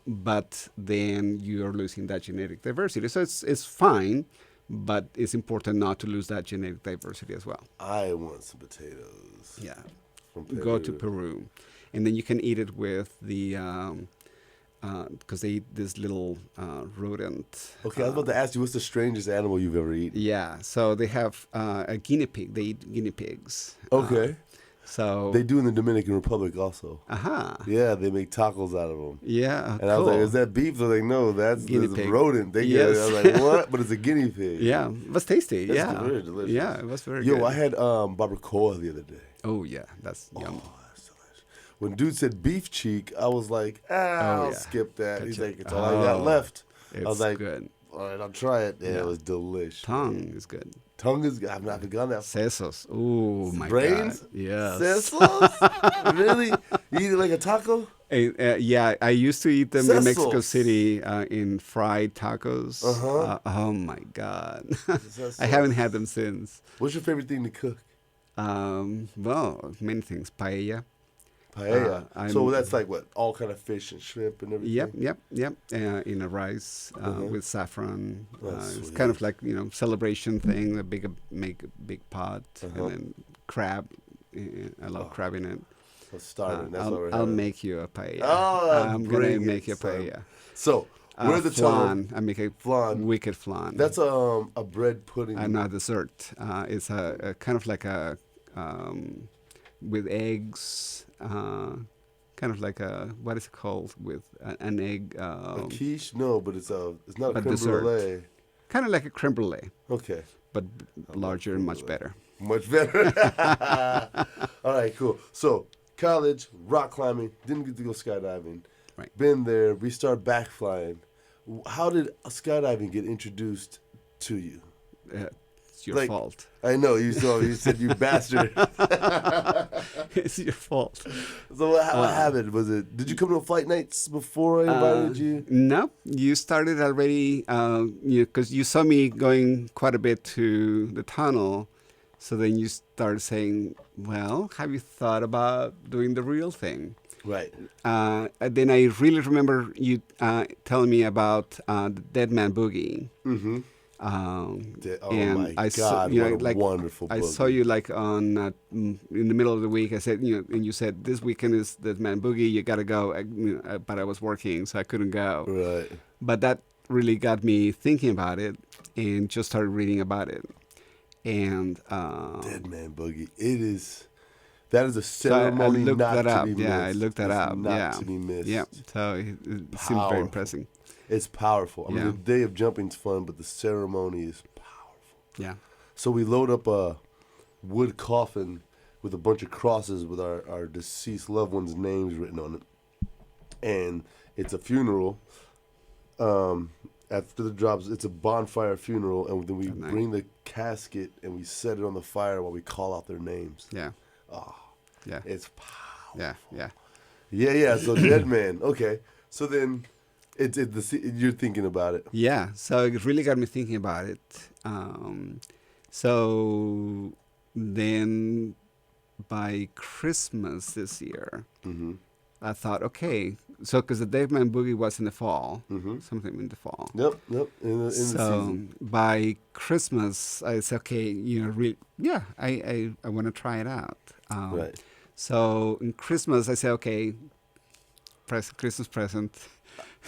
But then you're losing that genetic diversity. So it's fine, but it's important not to lose that genetic diversity as well. I want some potatoes. Yeah. From Peru. Go to Peru. And then you can eat it with the, because they eat this little rodent. Okay, I was about to ask you, what's the strangest animal you've ever eaten? Yeah. So they have a guinea pig. They eat guinea pigs. Okay. So They do in the Dominican Republic also. Yeah, they make tacos out of them. Yeah. And I was like, is that beef? They're like, no, that's Guinea the pig. rodent. They get it. I was like, what? But it's a guinea pig. Yeah, it was tasty. That's very delicious. Yeah, it was very good. I had barbacoa the other day. Oh yeah, that's yum. Oh, that's delicious. When dude said beef cheek, I was like, I'll yeah. skip that. He's Gotcha. like, it's all I got left. I was It's like, good. all right, I'll try it. Yeah, Yeah. it was delicious. Tongue is good. Tongue is good. I've not gone that far. Sesos. Oh my Brains? god. Yes. Sesos? Really? You eat it like a taco? Yeah, I used to eat them in Mexico Sesos. City in fried tacos. Oh my god. I haven't had them since. What's your favorite thing to cook? Well, many things. Paella. Paella. So that's like what? All kind of fish and shrimp and everything? Yep. In a rice with saffron. That's It's sweet. kind of like, celebration thing. Make a big pot and then crab. I love crab in it. I'm starving. That's what we're I'll having. make you a paella. Oh, I'm gonna bring it, make you a son. paella. So, where's the flan. I make a Flan. wicked flan. That's a bread pudding. not dessert. It's a kind of like a with eggs. Kind of like a, what is it called, with an egg. A quiche? No, but it's not a but creme dessert. brulee. Kind of like a creme brulee, Okay. but larger and much better. Much better. All right, cool. So, college, rock climbing, didn't get to go skydiving. Right. Been there. We start back flying. How did skydiving get introduced to you? It's your Like- fault. I know you said you bastard. It's your fault. So what happened? Did you come to flight nights before I invited you? No, you started already because you saw me going quite a bit to the tunnel. So then you started saying, well, have you thought about doing the real thing? Right. Then I really remember you telling me about the Dead Man Boogie. Mm-hmm. Oh my God, what a wonderful I boogie. saw you like on in the middle of the week. I said, and you said this weekend is Dead Man Boogie. You got to go. But I was working, so I couldn't go. Right. But that really got me thinking about it, and just started reading about it. And Dead Man Boogie. It is. That is a ceremony I looked not that to up. be missed. Yeah, I looked that It's up. Not Yeah, to be missed. yeah. So it seemed very Powerful. impressive. It's powerful. I mean, Yeah. the day of jumping's fun, but the ceremony is powerful. Yeah. So we load up a wood coffin with a bunch of crosses with our deceased loved ones' names written on it. And it's a funeral. After the drops, it's a bonfire funeral, and then we At night. bring the casket and we set it on the fire while we call out their names. Yeah. Oh, Yeah. it's powerful. Yeah. Yeah. Yeah. So dead man. Okay. So then, you're thinking about it. Yeah, so it really got me thinking about it. So then by Christmas this year, Mm-hmm. I thought, okay, so because the Dave Man Boogie was in the fall, Mm-hmm. sometime in the fall. Yep. In the So season. by Christmas, I said, okay, I want to try it out. Right. So in Christmas, I said, okay, Christmas present.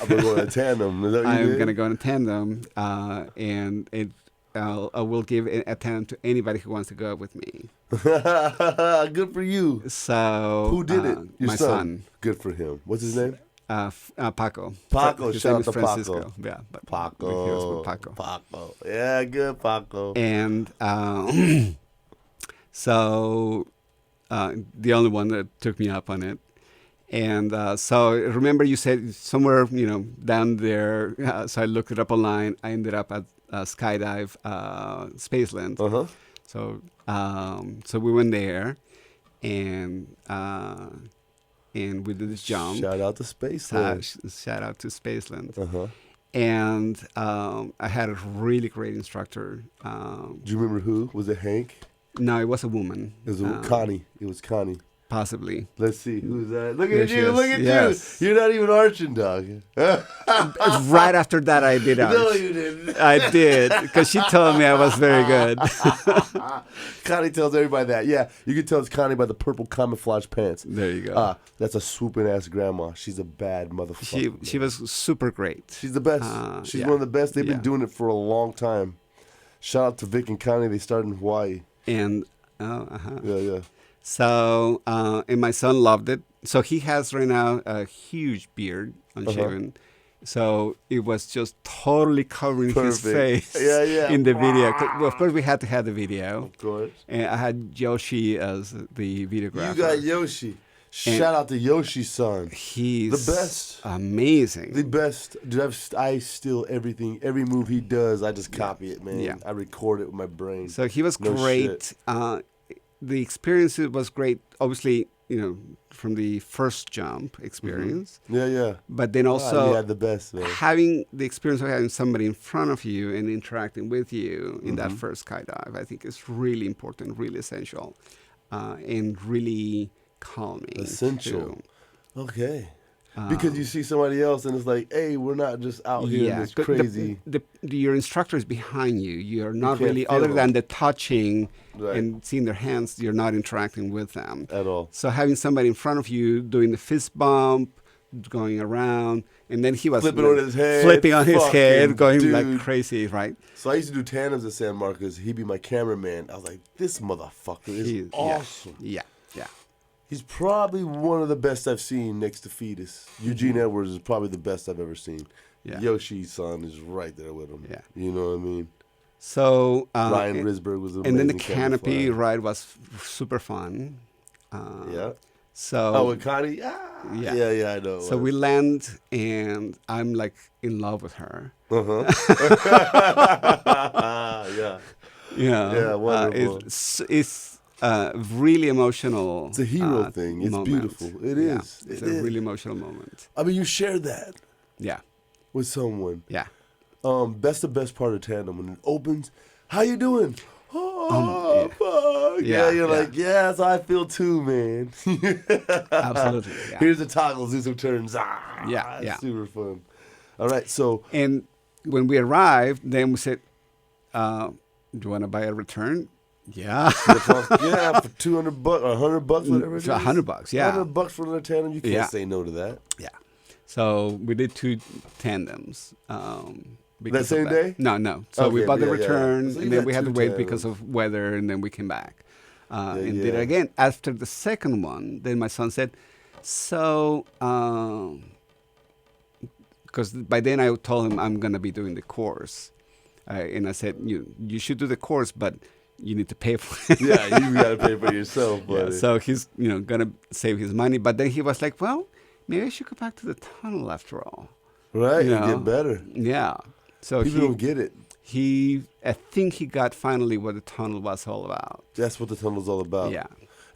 I'm gonna go in a tandem. Is that what you I'm did? going to go in a tandem, and I will give a tandem to anybody who wants to go with me. Good for you. So Who did it? Your my son. Good for him. What's his name? Paco. Paco. His Shout name out is to Francisco. Paco. Yeah, but he Paco. was with Paco. Paco. Yeah, good Paco. And so the only one that took me up on it. And so remember you said somewhere, down there. So I looked it up online. I ended up at Skydive Spaceland. Uh huh. So we went there, and we did this jump. Shout out to Spaceland. Shout out to Spaceland. Uh huh. And I had a really great instructor. Do you remember who? Was it Hank? No, it was a woman. It was Connie. It was Connie. Possibly. Let's see. Who's that? Look There at she you. is. Look at Yes. you. You're not even arching, dog. Right after that, I did arch. No, you didn't. I did, because she told me I was very good. Connie tells everybody that. Yeah, you can tell it's Connie by the purple camouflage pants. There you go. That's a swooping ass grandma. She's a bad motherfucker. She was super great. She's the best. She's yeah. one of the best. They've Yeah. been doing it for a long time. Shout out to Vic and Connie. They started in Hawaii. And Yeah. so, and my son loved it. So he has right now a huge beard, unshaven. So it was just totally covering his Perfect. face Yeah. in the video. Well, of course, we had to have the video. Of course. And I had Yoshi as the videographer. You got Yoshi. Shout out to Yoshi's son. He's The best. amazing. The best. Dude, I steal everything. Every move he does, I just copy it, man. Yeah. I record it with my brain. So he was No great. The experience was great, obviously, from the first jump experience. Yeah. But then you also had the best, man. having the experience of having somebody in front of you and interacting with you in that first skydive, I think is really important, really essential, and really calming. Essential. too. Okay. Because you see somebody else and it's like, hey, we're not just out here in this but crazy. your instructor is behind you. You're not can't really, feel other them. than the touching Right. and seeing their hands, you're not interacting with them. At all. So having somebody in front of you doing the fist bump, going around, and then he was Flipping on his head. flipping on his Fucking head, going dude. like crazy, right? So I used to do tandems at San Marcos. He'd be my cameraman. I was like, this motherfucker is He- awesome. Yeah. He's probably one of the best I've seen next to Fetus. Eugene Edwards is probably the best I've ever seen. Yeah. Yoshi's son is right there with him. Yeah. You know what I mean? So Ryan and, Risberg was an and then the amazing canopy camera flyer. ride was super fun. Yeah. So Oh, with Connie? Yeah. Yeah, I know. so we land, and I'm like in love with her. Yeah. Yeah, wonderful. It's really emotional. It's a hero thing. It's moment. beautiful. It Yeah, is. It's It a is. really emotional moment. I mean, you shared that Yeah, with someone. yeah. That's the best part of tandem when it opens. How you doing? Oh, fuck. Yeah, You're yeah. like, yeah, that's how I feel too, man. Absolutely. Yeah. Here's the toggles, do some turns. Yeah, yeah. Super fun. All right, so And when we arrived, then we said, "Do you want to buy a return?" Yeah, yeah, for $200 or $100, whatever it is. $100. Yeah, $100 for another tandem. You can't Yeah. say no to that. yeah. So we did 2 tandems. Because of same day? No. So we Okay, bought the yeah, yeah. return, So you and then got we had to 2 wait tandems. because of weather, and then we came back. and did it again. After the second one, then my son said, so, because by then I told him I'm going to be doing the course. And I said, you should do the course, but you need to pay for it. Yeah, you got to pay for yourself, buddy. Yeah, so he's, going to save his money. But then he was like, well, maybe I should go back to the tunnel after all. Right, You and know? get better. Yeah. So People don't get it. I think he got finally what the tunnel was all about. That's what the tunnel's all about. Yeah.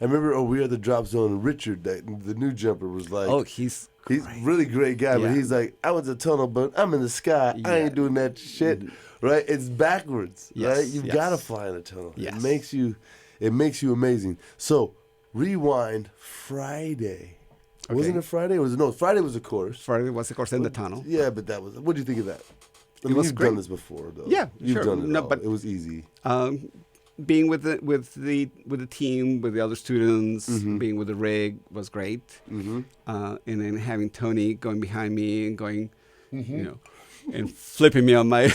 I remember we were at the drop zone, and Richard, the new jumper, was like, Oh, he's he's a really great guy, but Yeah. he's like, I was a tunnel, but I'm in the sky. I ain't Yeah. doing that shit. Right? It's backwards. Yes, Right? You've yes. got to fly in a tunnel. Yes. It makes you amazing. So, rewind Friday. Okay. Wasn't it Friday? Friday was the course. Friday was of course in the tunnel. Yeah, but what do you think of that? I mean, was you've great. done this before, though. Yeah, you've sure. done it. No, all. but- It was easy. Being with the team, with the other students, being with the rig was great. And then having Tony going behind me and going, and flipping me on my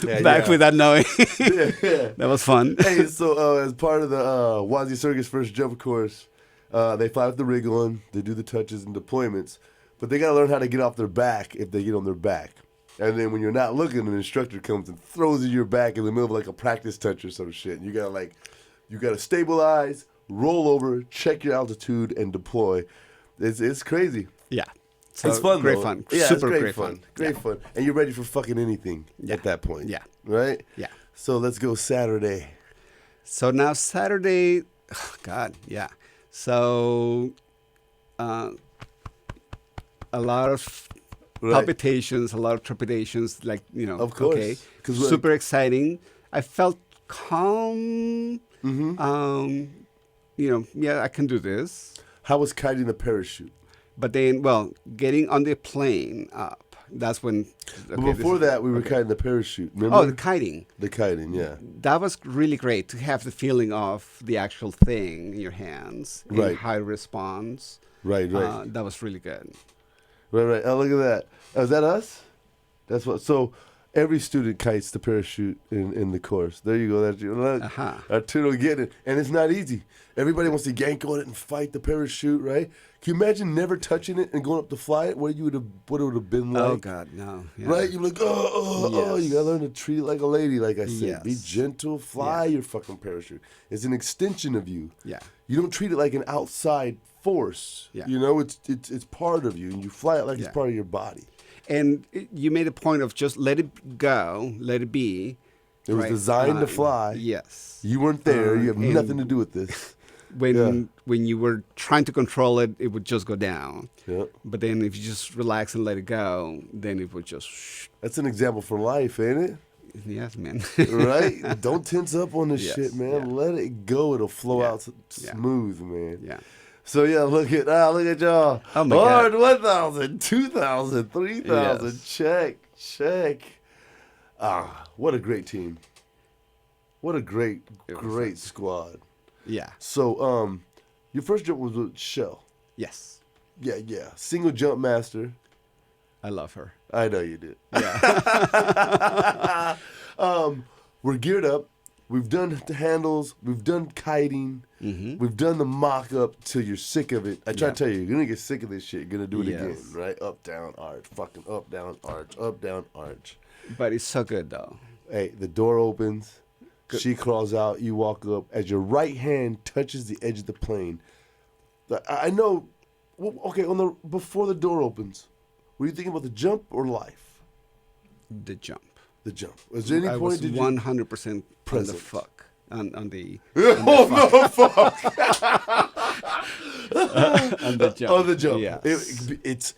back yeah. without knowing. Yeah. That was fun. Hey, so as part of the WazzyCircus first jump course, they fly with the rig on, they do the touches and deployments, but they got to learn how to get off their back if they get on their back. And then when you're not looking, an instructor comes and throws you your back in the middle of like a practice touch or some shit. And you gotta stabilize, roll over, check your altitude, and deploy. It's crazy. Yeah. So It's fun, great though. fun. Yeah, Super it's great fun. Great fun. And you're ready for fucking anything at that point. Yeah. Right? Yeah. So let's go Saturday. So now Saturday, God, yeah. So a lot of Right. palpitations, a lot of trepidations, like, Of course. okay, 'Cause we're- super exciting. I felt calm. Yeah, I can do this. How was kiting the parachute? But then, getting on the plane up, that's when. But before that, we were kiting the parachute. Remember? Oh, the kiting. The kiting, yeah. That was really great to have the feeling of the actual thing in your hands. Right. And how it responds. Right, right. That was really good. Right. Oh, look at that. Is that us? That's what. So every student kites the parachute in the course. There you go. That's you. Look, Arturo getting it, and it's not easy. Everybody wants to yank on it and fight the parachute, right? Can you imagine never touching it and going up to fly it? What it would have been like? Oh God, no. Yeah. Right? You're like, oh. Yes. You gotta learn to treat it like a lady, like I said. Yes. Be gentle. Fly your fucking parachute. It's an extension of you. Yeah. You don't treat it like an outside force. Yeah. It's part of you, and you fly it like it's Yeah. part of your body. And you made a point of just let it go, let it be. It was right? designed to fly. Yes. You weren't there. You have and nothing to do with this. When you were trying to control it, it would just go down. Yeah. But then if you just relax and let it go, then it would just. That's an example for life, ain't it? Yes, man. Right? Don't tense up on this Yes, shit, man. yeah. Let it go. It'll flow Yeah, out yeah. smooth, man. Yeah. So yeah, look at y'all. Oh my God. 1,000, 2,000, 3,000. Yes. Check. What a great team. What a great It was squad. Yeah. So, your first jump was with Shell. Yes. Yeah. Single jump master. I love her. I know you did. Yeah. We're geared up. We've done the handles. We've done kiting. We've done the mock-up till you're sick of it. I try to tell you, you're going to get sick of this shit. You're going to do it again, Yes. right? Up, down, arch. Fucking up, down, arch. Up, down, arch. But it's so good, though. Hey, the door opens. She crawls out. You walk up. As your right hand touches the edge of the plane. I know. Well, okay, before the door opens, were you thinking about the jump or life? The jump. The jump. Was there any I point was did you 100% on the Present. fuck. On the oh no, fuck! on the jump. On the jump. Yes.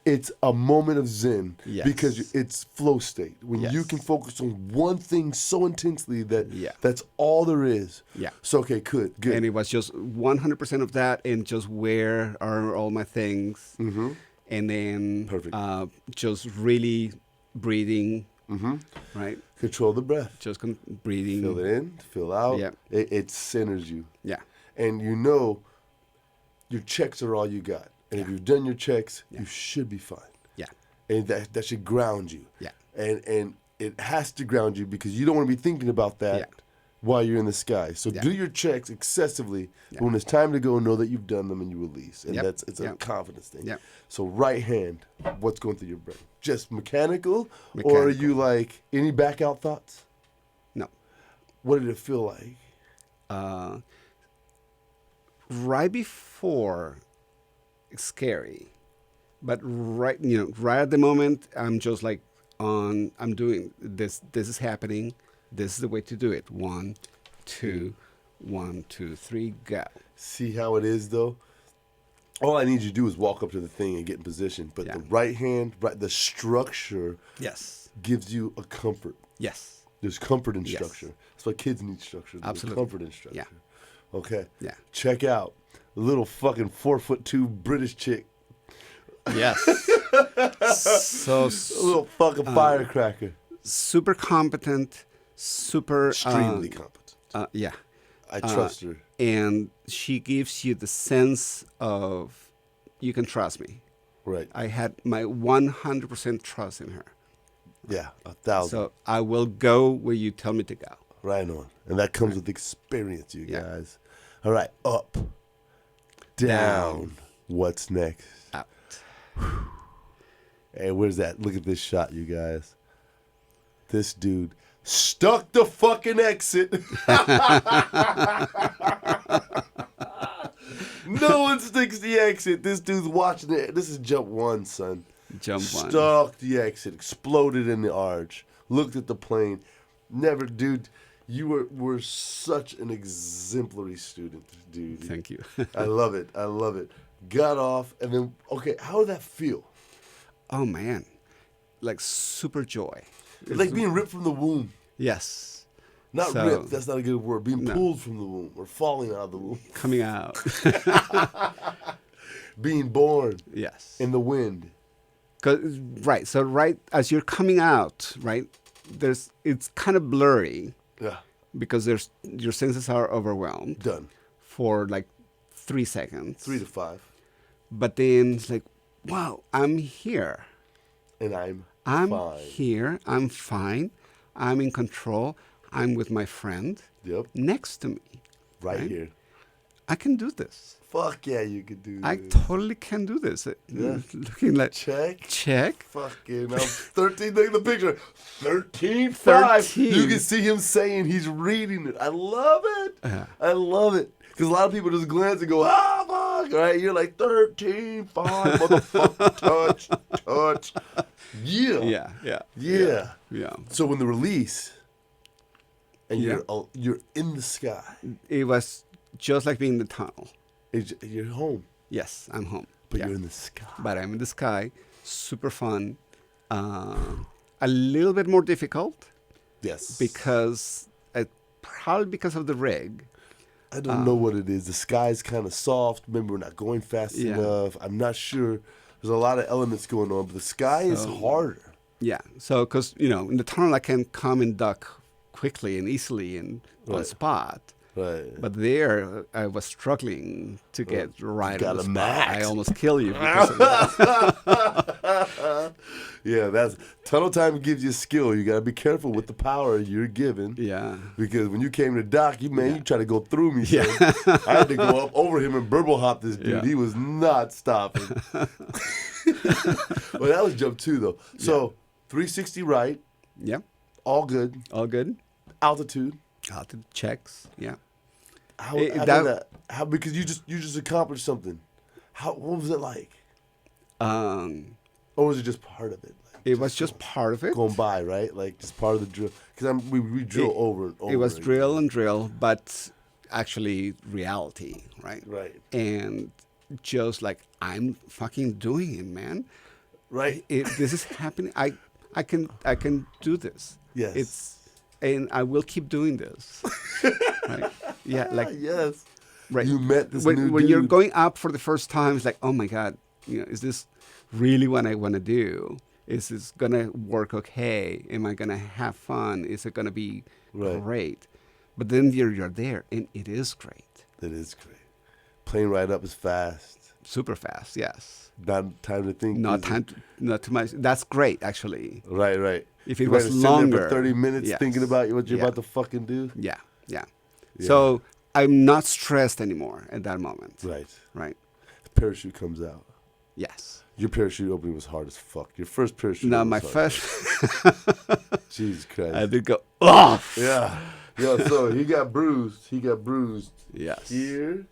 It's a moment of zen Yes. because it's flow state when you Yes. can focus on one thing so intensely that Yeah. that's all there is. Yeah. So okay, good. And it was just 100% of that, and just where are all my things, and then Perfect. just really breathing, right? Control the breath. Just breathing. Fill it in, fill out. Yeah. It centers you. Yeah. And you know your checks are all you got. And if you've done your checks, you should be fine. Yeah. And that should ground you. Yeah. And it has to ground you because you don't want to be thinking about that. Yeah. while you're in the sky. So Yeah. do your checks excessively, but Yeah. when it's time to go, know that you've done them and you release. And Yep. it's a Yep. confidence thing. Yep. So right hand, what's going through your brain? Just mechanical? Or are you like, any back out thoughts? No. What did it feel like? Right before, it's scary, but right at the moment, I'm just like I'm doing this. This is happening. This is the way to do it. 1, 2, 1, 2, 3, go. See how it is, though? All I need you to do is walk up to the thing and get in position. But Yeah. the right hand, the structure Yes. gives you a comfort. Yes. There's comfort in Yes. structure. That's why kids need structure. There's Absolutely. comfort in structure. Yeah. Okay. Yeah. Check out a little fucking 4'2" British chick. Yes. So A little fucking firecracker. super competent, super Extremely competent. yeah. I trust her. And she gives you the sense of you can trust me. Right. I had my 100% trust in her. Yeah. 1,000. So I will go where you tell me to go. Right on. And that comes with experience, you Yeah. guys. All right. Up. Down. What's next? Out. Hey, where's that? Look at this shot, you guys. This dude stuck the fucking exit. No one sticks the exit. This dude's watching it. This is jump one, son. Jump one. Stuck the exit. Exploded in the arch. Looked at the plane. Never, dude. You were such an exemplary student, dude. Thank you. I love it. I love it. Got off, and then, okay, how did that feel? Oh, man. Like super joy. It's like being ripped from the womb. Yes. Not So- ripped, that's not a good word. Being No. pulled from the womb or falling out of the womb. Coming out. Being born Yes. in the wind. Right. So right as you're coming out, right, it's kind of blurry Yeah, because your senses are overwhelmed done. for like 3 seconds. 3 to 5. But then it's like, wow, I'm here. And I'm fine. Here. I'm fine. I'm in control. I'm with my friend Yep, next to me. right Right? here. I can do this. Fuck yeah, you could do I this. totally can do this. Yeah. Looking like Check. check. Fucking, I'm 13. Look at the picture. 13.5. 13. You can see him saying he's reading it. I love it. Yeah. I love it. Because a lot of people just glance and go, ah, fuck. Right? You're like 13.5. Motherfucker. Touch. Yeah. Yeah. So when the release, and Yeah. you're in the sky, It was just like being in the tunnel. you're home, Yes, I'm home. but Yeah. you're in the sky. But I'm in the sky. Super fun. A little bit more difficult Yes. because probably because of the rig. I don't know what it is. The sky's kind of soft. Maybe we're not going fast Yeah. enough. I'm not sure. There's a lot of elements going on, but the sky is So- harder. Yeah. So because in the tunnel I can come and duck quickly and easily and on Right. spot. Right. But there, I was struggling to get right got on the a spot. max. I almost kill you. Because of that. Yeah, that's tunnel time gives you skill. You got to be careful with the power you're given. Yeah. Because when you came to dock, you try to go through me. Yeah. son. I had to go up over him and burble hop this dude. Yeah. He was not stopping. Well, that was jump 2 though. So 360 right, Yeah. all good. All good. Altitude. Got the checks. Yeah. How, It- after that- that, how because you just accomplished something. What was it like? Or was it just part of it? Like, It was just part of it. going by, right? Like just part of the drill. Because we drill It- over and over. It was again. drill and drill, but actually reality, right? Right. And just like I'm fucking doing it, man. Right. This is happening. I can do this. Yes. And I will keep doing this. Right? Yeah, like yes. right. You met this when new you're dude. going up for the first time, it's like, oh my God, is this really what I want to do? Is this gonna work okay? Am I gonna have fun? Is it gonna be Right. great? But then you're there, and it is great. That is great. Plane ride up is fast. Super fast, yes. Not time to think. Not is it? time, not too much. That's great, actually. Right. If it You was had to sit there longer, for 30 minutes yes. thinking about what you're Yeah. about to fucking do. Yeah, Yeah. Yeah. So I'm not stressed anymore at that moment. Right. Right. The parachute comes out. Yes. Your parachute opening was hard as fuck. Your first parachute. No, was my hard. first. Jesus Christ. I did go off. Yeah. Yo, so he got bruised. He got bruised Yes. here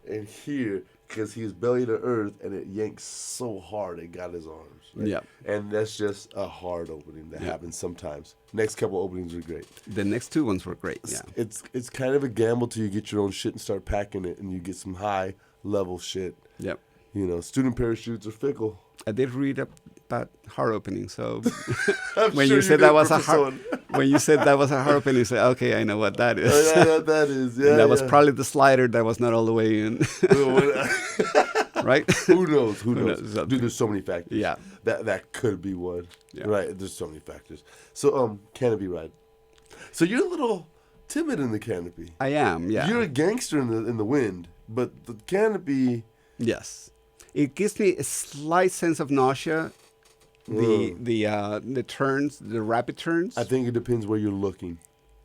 and here because he was belly to earth and it yanked so hard it got his arms. Right? Yeah. And that's just a hard opening that Yeah. happens sometimes. Next couple openings were great. The next two ones were great. Yeah. It's kind of a gamble till you get your own shit and start packing it and you get some high level shit. Yep. You know, student parachutes are fickle. I did read about hard opening, so I'm when sure you said did, that was a Professor hard, when you said that was a hard opening, you said, okay, I know what that is. I know what that is. Yeah, And that was yeah. probably the slider that was not all the way in, right? Who knows? Who knows? knows? Dude, there's so many factors. Yeah. That could be one. Yeah. Right. There's so many factors. So canopy ride. So you're a little timid in the canopy. I am. Yeah. You're a gangster in the wind, but the canopy. Yes. It gives me a slight sense of nausea. The turns, the rapid turns. I think it depends where you're looking.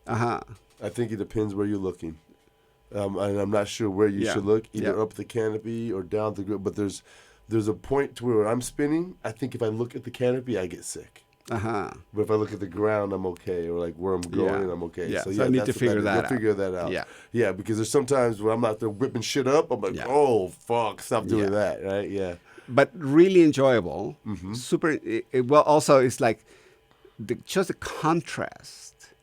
Uh-huh. I think it depends where you're looking. And I'm not sure where you Yeah. should look, either Yeah. up the canopy or down the grip. But there's a point to where I'm spinning. I think if I look at the canopy, I get sick. Uh-huh. But if I look at the ground, I'm okay, or like where I'm going, Yeah. I'm okay. Yeah, so I need to that's what figure is. that You'll out. figure that out. Yeah. Yeah, because there's sometimes when I'm out there whipping shit up, I'm like, Yeah. oh fuck, stop doing Yeah. that, right? Yeah. But really enjoyable. Mm-hmm. Super. Well, also it's like just the contrast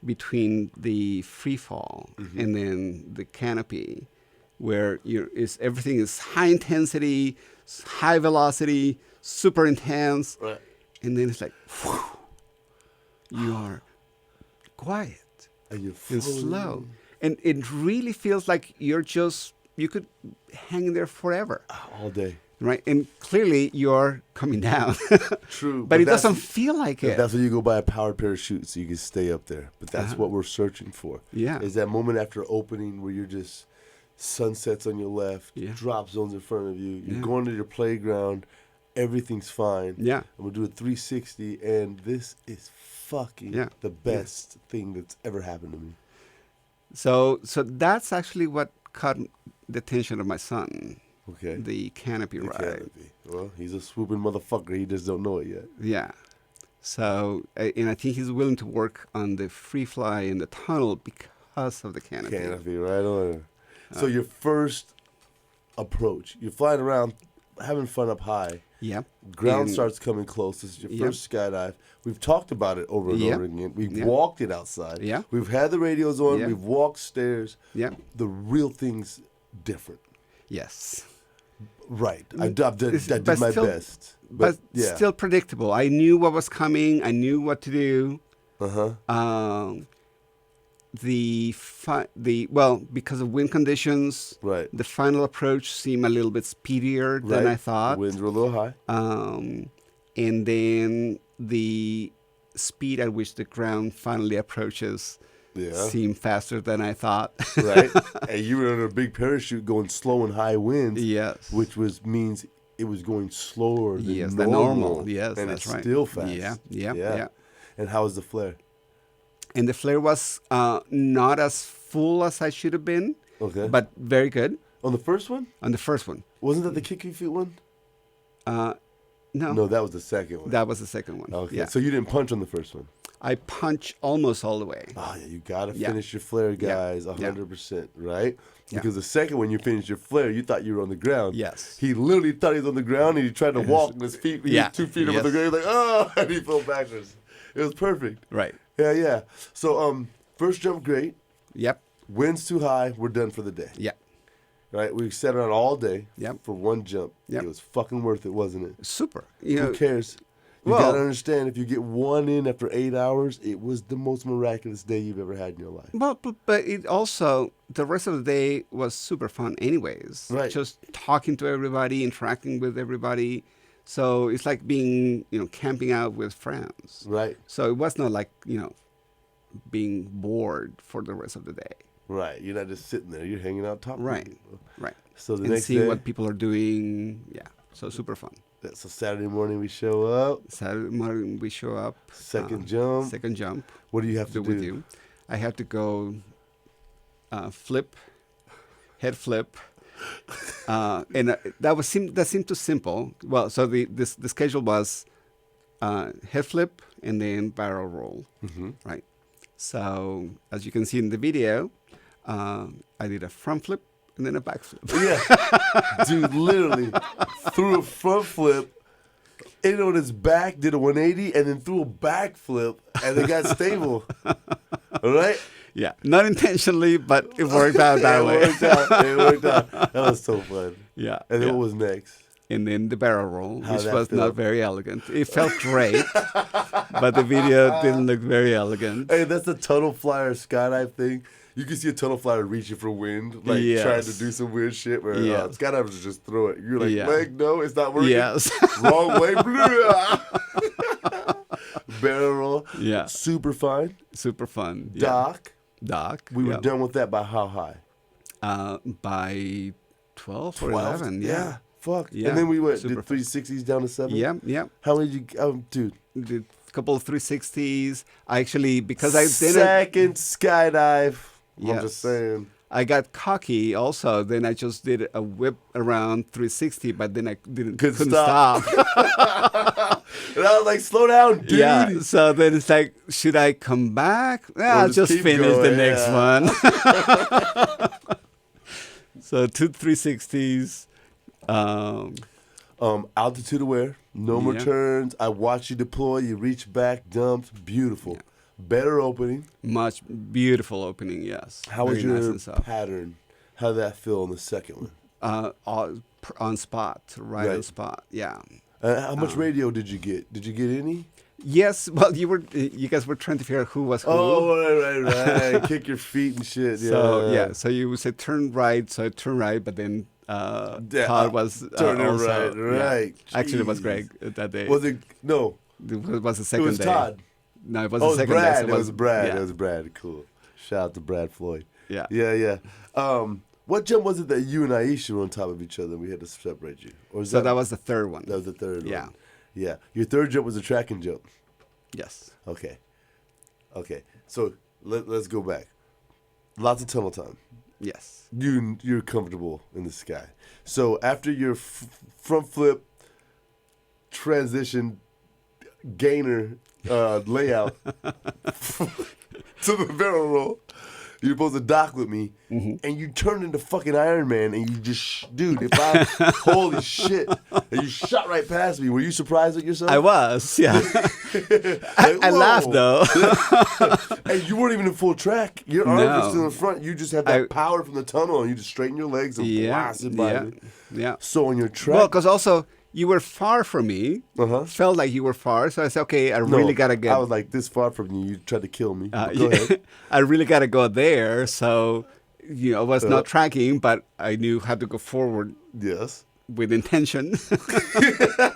between the free fall Mm-hmm. and then the canopy, where everything is high intensity, high velocity, super intense, Right. and then it's like whew, you are quiet And you're and floating. slow, and it really feels like you could hang there forever. all day. Right, and clearly you're coming down, True, but it that's- doesn't feel like it. That's when you go buy a powered parachute so you can stay up there. But that's Uh-huh. what we're searching for. Yeah. Is that moment after opening where you're just sunsets on your left, Yeah. drop zones in front of you, you're Yeah. going to your playground, everything's fine. Yeah. And we'll do a 360, and this is fucking Yeah. the best thing that's ever happened to me. So that's actually what caught the attention of my son, Okay. the canopy The ride. canopy. Well, he's a swooping motherfucker. He just don't know it yet. Yeah. So, and I think he's willing to work on the free fly in the tunnel because of the canopy. Canopy, right on. So your first approach, you're flying around, having fun up high. Yeah. Ground And- starts coming close. This is your Yeah. first skydive. We've talked about it over and Yeah. over again. We've Yeah. walked it outside. Yeah. We've had the radios on. Yeah. We've walked stairs. Yeah. The real thing's different. Yes. Right. I did but my still- best. But yeah. still predictable. I knew what was coming. I knew what to do. Uh-huh. Because of wind conditions, Right. the final approach seemed a little bit speedier than Right. I thought. Winds were a little high. And then the speed at which the ground finally approaches Yeah. seemed faster than I thought. Right. And you were on a big parachute going slow in high winds. Yes. Which means it was going slower than Yes, normal. the normal. Yes, and that's it's right. still fast. Yeah. And how was the flare? And the flare was not as full as I should have been, Okay. but very good On the first one? on the first one. Wasn't that the kick your feet one? No, No, that was the second one. that was the second one. Okay. Yeah. So you didn't punch on the first one. I punch almost all the way. Oh yeah, you gotta Yeah. finish your flare, Yeah. guys, Yeah. 100%, right? Yeah. Because the second one you finished your flare, you thought you were on the ground. Yes. He literally thought he was on the ground, and he tried to walk, and his feet, he Yeah. was 2 feet over Yes. the ground. He was like, oh, and he fell backwards. It was perfect. Right. Yeah. So first jump great. Yep. Winds too high. We're done for the day. Yeah. Right. We sat around all day. Yep. For one jump. Yep. It was fucking worth it, wasn't it? Super. You know, Who cares? You well- gotta understand, if you get one in after 8 hours, it was the most miraculous day you've ever had in your life. well, but it also, the rest of the day was super fun anyways. Right. Just talking to everybody, interacting with everybody. So it's like being, camping out with friends. Right. So it was not like, being bored for the rest of the day. Right. You're not just sitting there. You're hanging out talking. to Right. people. Right. So the And next seeing day, what people are doing. Yeah. So super fun. so Saturday morning we show up. Saturday morning we show up. Second jump. Second jump. What do you have to With do? you. I have to go flip, head flip, and that seemed too simple. Well, so the schedule was head flip and then barrel roll, right? So as you can see in the video, I did a front flip and then a back flip. Yeah, dude, literally threw a front flip, ended on his back, did a 180, and then threw a back flip, and it got stable. All right? Yeah, not intentionally, but it worked out that way. It worked out. That was so fun. Yeah. And then yeah. what was next? And then the barrel roll, How'd which that was feel? not very elegant. It felt great, but the video didn't look very elegant. Hey, that's the tunnel flyer skydive thing. You can see a tunnel flyer reaching for wind, like Yes. trying to do some weird shit where Yes. skydivers just throw it. You're like, Yeah. leg, no, it's not working. Yes. Wrong way. Barrel roll. Yeah. Super fine. Super fun. Yeah. Dock. We We were done with that by how high? by 12 or 11. Yeah. Fuck. Yeah, And then we went, super did 360s down to 7? Yeah. Yeah. How many did you, dude? Did a couple of 360s. I actually, because I didn't. Second skydive. I'm Yes. just saying. I got cocky also. Then I just did a whip around 360, but then I couldn't stop. stop. And I was like, slow down, dude. Yeah. So then it's like, should I come back? I'll just just keep finish the going, next yeah. one. So 2 360s. Altitude aware, no more Yeah. turns. I watched you deploy. You reach back, dumped. Beautiful. Yeah. Better opening. Much beautiful opening, yes. How was Very nice your and soft. pattern? How did that feel on the second one? On spot, right Right. on spot. Yeah. How much radio did you get? Did you get any? Yes. Well, you guys were trying to figure out who was who. Oh, right. Kick your feet and shit. Yeah. So yeah. So you would say turn right. So I turn right, but then Todd was turning also, right. Yeah. Actually, it was Jeez. Greg that day. Was it? No. It was the It second was day. Todd. No, it was Oh, the it was second Brad. day. So It was Brad. Yeah. It was Brad. Cool. Shout out to Brad Floyd. Yeah. Yeah. What jump was it that you and Aisha were on top of each other and we had to separate you? Or was So that was the third one. that was the third Yeah. one? Yeah. Your third jump was a tracking jump. Yes. Okay. So let's go back. Lots of tunnel time. Yes. You're comfortable in the sky. So after your front flip transition gainer layout to the barrel roll, you're supposed to dock with me, and you turned into fucking Iron Man, and you just, dude, holy shit, and you shot right past me. Were you surprised at yourself? I was. Yeah. Like, I whoa. laughed though. And you weren't even in full track. Your arms No. were still in front. You just had that power from the tunnel, and you just straighten your legs and blasted by me. Yeah. So on your track, Well, because also you were far from me. Uh-huh. Felt like you were far, so I said, okay, I no, really gotta get. I was like this far from you. You tried to kill me. Go yeah, ahead. I really gotta go there. So, I was not tracking, but I knew how to go forward Yes. with intention.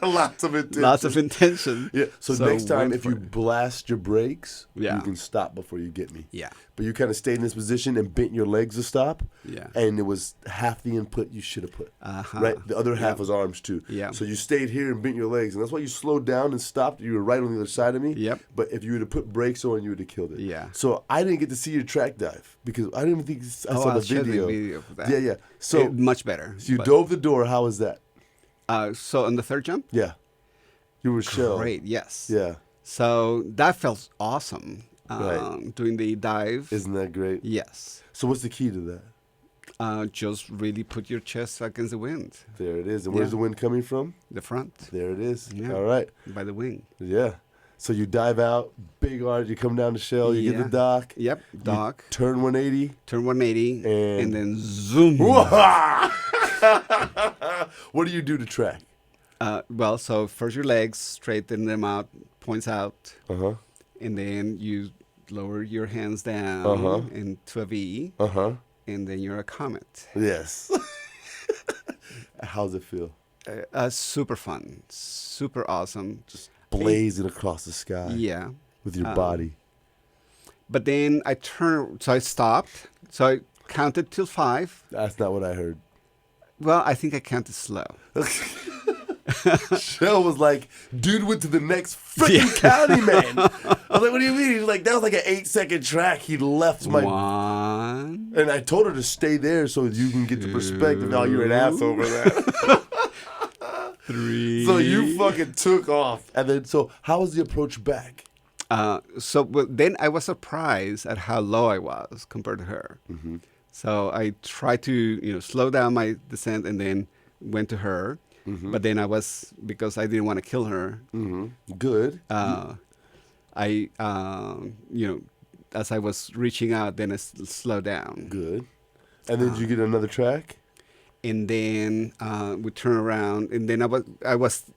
Lots of intention. Lots of intention. Yeah. So next time, went if for you it. blast your brakes, Yeah. you can stop before you get me. Yeah. But you kind of stayed in this position and bent your legs to stop. Yeah. And it was half the input you should have put. Uh-huh. Right? The other half was arms too. Yeah. So you stayed here and bent your legs. And that's why you slowed down and stopped. You were right on the other side of me. Yep. But if you would have put brakes on, you would have killed it. Yeah. So I didn't get to see your track dive because I didn't even think I saw I'll the show video. the video of that. Yeah. So Much better. you but- dove the door. How was that? So on the third jump? Yeah. You were shelled. Great, yes. Yeah. So that felt awesome. Right. Doing the dive. Isn't that great? Yes. So what's the key to that? Just really put your chest against the wind. There it is. And where's Yeah. the wind coming from? The front. There it is. Yeah. All right. By the wing. Yeah. So you dive out, big arch, you come down the shell, you get Yeah. the dock. Yep. you Dock. turn 180. Turn 180. And- And then zoom. What do you do to track? Well, so first your legs, straighten them out, points out. Uh-huh. And then you lower your hands down Uh-huh. into a V. Uh-huh. And then you're a comet. Yes. How's it feel? Super fun. Super awesome. Just blazing across the sky Yeah. with your body. But then I stopped. So I counted till 5. That's not what I heard. Well, I think I counted slow. Shell was like, dude went to the next freaking county, man. I was like, what do you mean? He's like, that was like an 8-second track. He left my... One. And I told her to stay there so you can get the perspective. Oh, you're an ass over that. 3. So you fucking took off. And then, so how was the approach back? But then I was surprised at how low I was compared to her. Mm-hmm. So I tried to, slow down my descent and then went to her. Mm-hmm. But then because I didn't want to kill her. Mm-hmm. Good. I, as I was reaching out, then I slowed down. Good. And then did you get another track? And then we turn around, and then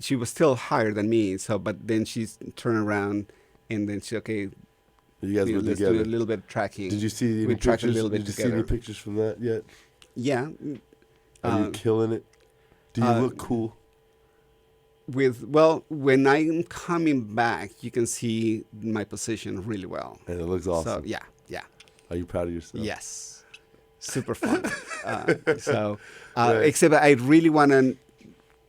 she was still higher than me. So, but then she turned around, and then she okay. You guys were let's together. do a little bit of tracking. Did you see We any tracked a pictures? little bit Did you see together. any pictures from that yet? Yeah. Are you killing it? Do you look cool? When I'm coming back, you can see my position really well. And it looks awesome. So yeah. Are you proud of yourself? Yes. Super fun. Right. Except I really want to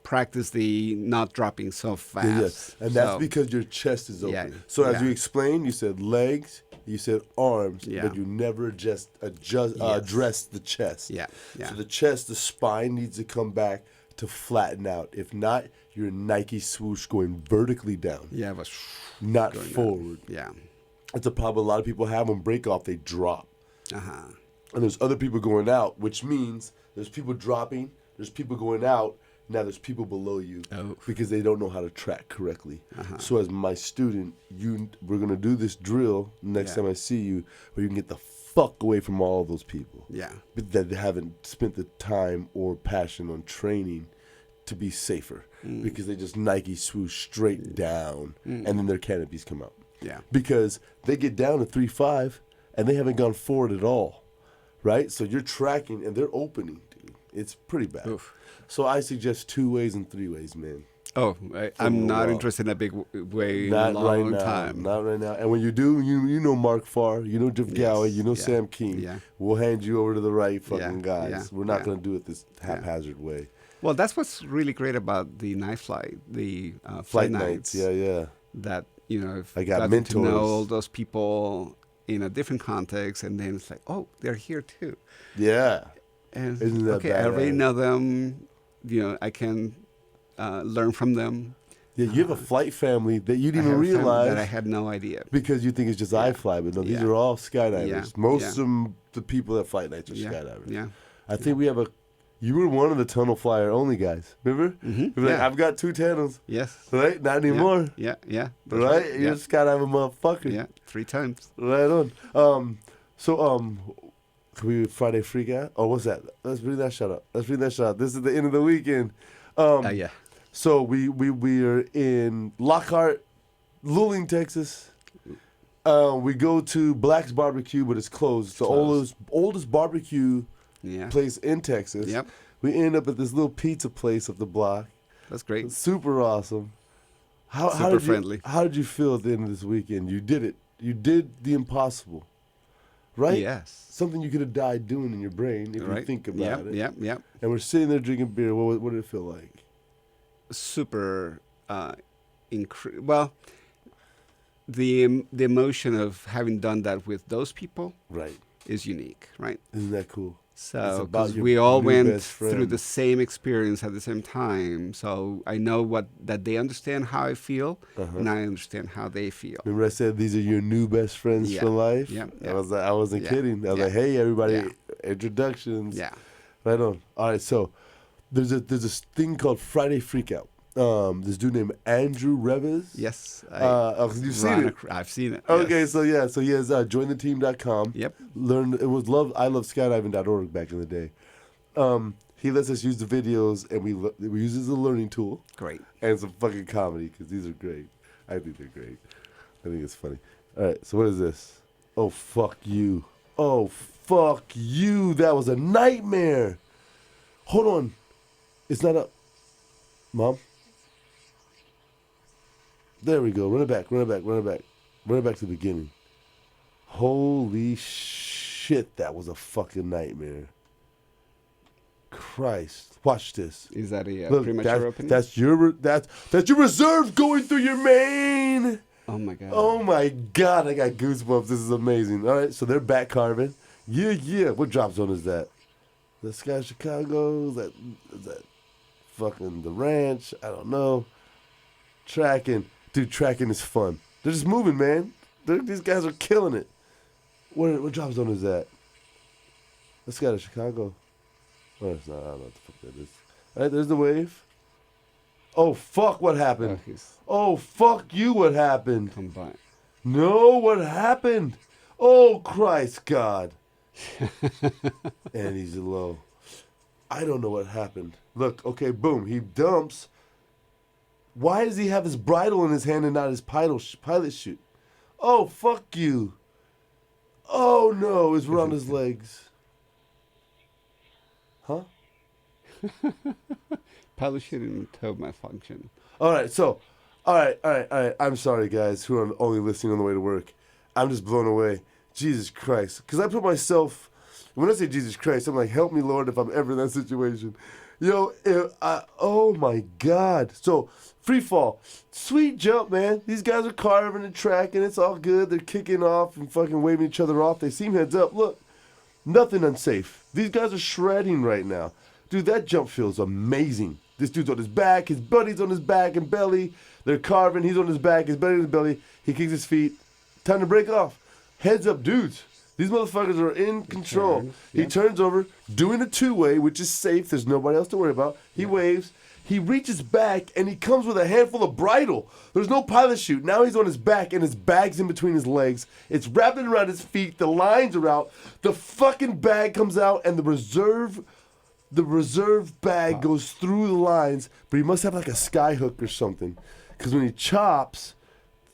practice the not dropping so fast. Yes. And that's So, because your chest is open. Yeah, So as yeah. you explained, you said legs, you said arms, Yeah. but you never address the chest. Yeah. So the chest, the spine needs to come back to flatten out. If not, you're Nike swoosh going vertically down, Yeah, it was not going down. forward. Yeah. That's a problem a lot of people have when break off, they drop. Uh-huh. And there's other people going out, which means there's people dropping, there's people going out, now there's people below you Oh. because they don't know how to track correctly. Uh-huh. So as my student, we're going to do this drill next Yeah. time I see you where you can get the fuck away from all of those people Yeah. that haven't spent the time or passion on training to be safer because they just Nike swoosh straight down and then their canopies come out. Yeah. Because they get down to 3.5 and they haven't gone forward at all, right? So you're tracking and they're opening, dude. It's pretty bad. Oof. So I suggest 2 ways and 3 ways, man. Oh, I'm not wow. interested in a big way in Not a right long now. time. Not right now. And when you do, you know Mark Farr, you know Jeff Gowie, you know yeah, Sam King. yeah. We'll hand you over to the right fucking Yeah, guys. yeah, We're not yeah. going to do it this haphazard way. Well, that's what's really great about the night flight, the Flight nights. Yeah. That, I've I got gotten to mentors. know all those people in a different context, and then it's like, oh, they're here too. Yeah. And Isn't that I already badass? know them. I can learn from them. Yeah, you have a flight family that you didn't I even have family realize that I had no idea. because you think it's just Yeah. iFly, but no, these Yeah. are all skydivers. Yeah. Most Yeah. of them, the people at flight nights are Yeah. skydivers. Yeah. I think we have you were one of the tunnel flyer only guys. Remember? Mhm. You were like, Yeah. I've got 2 tunnels. Yes. Right? Not anymore. Yeah. That's Right? You're a skydiving motherfucker. Yeah. 3 times. Right on. Can we Friday freak out? Oh, what's that? Let's bring that shot up. This is the end of the weekend. Yeah. So we are in Lockhart, Luling, Texas. We go to Black's Barbecue, but it's closed. It's the oldest barbecue Yeah. place in Texas. Yep. We end up at this little pizza place up the block. That's great. It's super awesome. How Super did friendly. How did you feel at the end of this weekend? You did it. You did the impossible. Right? Yes. Something you could have died doing in your brain if you think about it. Yep. And we're sitting there drinking beer. What did it feel like? Super well, the emotion of having done that with those people Right. is unique, right? Isn't that cool? It's So about 'cause your we all new went best friend. through the same experience at the same time, so I know that they understand how I feel, and I understand how they feel. Remember I said these are your new best friends Yeah. for life? Yeah, I yeah. wasn't Yeah. kidding. I was Yeah. like, hey everybody, Yeah. introductions. Yeah. Right on. All right, so there's this thing called Friday Freakout. This dude named Andrew Reves. Yes. You've seen it. I've seen it. Okay, yes. so he has jointheteam.com. Yep. It was I love skydiving.org back in the day. He lets us use the videos and we use it as a learning tool Great. and some fucking comedy because these are great. I think they're great. I think it's funny. All right, so what is this? Oh fuck you! Oh fuck you! That was a nightmare. Hold on, it's not up, Mom. There we go. Run it back to the beginning. Holy shit, that was a fucking nightmare. Christ. Watch this. Is that a Look, premature opening? that's your reserve going through your main. Oh my god. Oh my God, I got goosebumps. This is amazing. All right, so they're back carving. Yeah. What drop zone is that? The Sky Chicago? Is that fucking the ranch? I don't know. Tracking. Dude, tracking is fun. They're just moving, man. These guys are killing it. What drop zone is that? The Sky Chicago. Oh, it's not. I don't know what the fuck that is. All right, there's the wave. Oh, fuck, what happened? Oh, fuck you, what happened? Combined. No, what happened? Oh, Christ God. And he's low. I don't know what happened. Look, okay, boom. He dumps. Why does he have his bridle in his hand and not his pilot chute? Oh, fuck you. Oh, no, it's around his legs. Huh? Pilot shouldn't tow malfunction. All right. I'm sorry, guys, who are only listening on the way to work. I'm just blown away. Jesus Christ. Because I put myself, when I say Jesus Christ, I'm like, help me, Lord, if I'm ever in that situation. Oh my God. So, free fall. Sweet jump, man. These guys are carving and tracking. It's all good. They're kicking off and fucking waving each other off. They seem heads up. Look, nothing unsafe. These guys are shredding right now. Dude, that jump feels amazing. This dude's on his back. His buddy's on his back and belly. They're carving. He's on his back. His buddy's on his belly. He kicks his feet. Time to break off. Heads up, dudes. These motherfuckers are in control. He turns over, doing a two-way, which is safe. There's nobody else to worry about. He waves. He reaches back, and he comes with a handful of bridle. There's no pilot chute. Now he's on his back, and his bag's in between his legs. It's wrapped around his feet. The lines are out. The fucking bag comes out, and the reserve bag goes through the lines, but he must have like a sky hook or something. Because when he chops,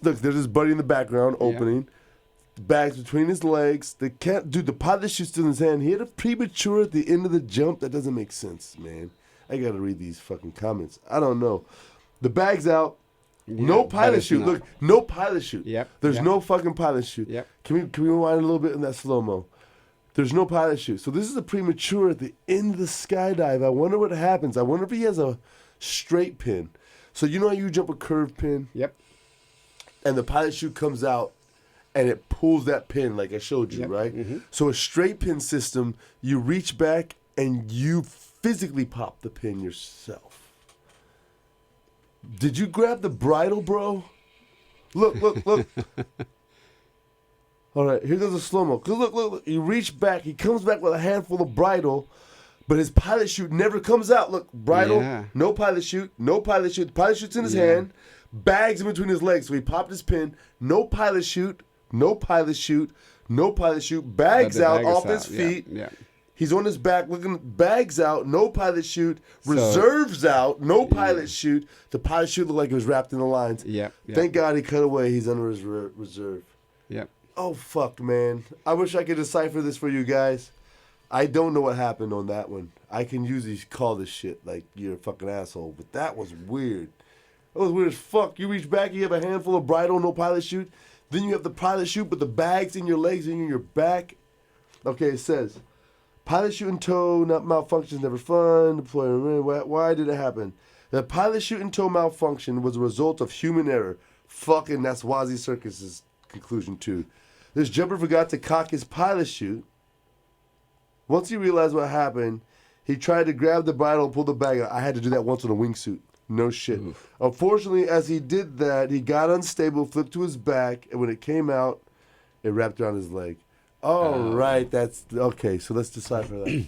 look, there's his buddy in the background opening. Bags between his legs. They can't, dude, the pilot chute's still in his hand. He had a premature at the end of the jump. That doesn't make sense, man. I gotta read these fucking comments. I don't know. The bag's out. Yeah, no pilot chute. Look, no pilot chute. Yep. There's no fucking pilot chute. Yep. Can we rewind a little bit in that slow-mo? There's no pilot chute. So this is a premature at the end of the skydive. I wonder what happens. I wonder if he has a straight pin. So you know how you jump a curved pin? Yep. And the pilot chute comes out and it pulls that pin like I showed you, right? Mm-hmm. So a straight pin system, you reach back and you physically pop the pin yourself. Did you grab the bridle, bro? Look. All right, here goes a slow-mo. Look. You reach back. He comes back with a handful of bridle, but his pilot chute never comes out. Look, bridle, no pilot chute, no pilot chute. The pilot chute's in his hand, bags in between his legs. So he popped his pin, no pilot chute, bags out off his feet. Yeah. He's on his back looking, bags out, no pilot chute, reserves out, no pilot chute. The pilot chute looked like it was wrapped in the lines. Thank God he cut away. He's under his reserve. Yep. Oh, fuck, man. I wish I could decipher this for you guys. I don't know what happened on that one. I can usually call this shit like you're a fucking asshole, but that was weird. That was weird as fuck. You reach back, you have a handful of bridle, no pilot chute. Then you have the pilot chute, but the bag's in your legs and in your back. Okay, it says, pilot chute and tow not malfunctions never fun. Deploy. Why did it happen? The pilot chute and tow malfunction was a result of human error. Fucking, that's WazzyCircus's conclusion too. This jumper forgot to cock his pilot chute. Once he realized what happened, he tried to grab the bridle and pull the bag out. I had to do that once on a wingsuit. No shit. Oof. Unfortunately, as he did that, he got unstable, flipped to his back, and when it came out, it wrapped around his leg. Oh, right. That's okay. So let's decipher that.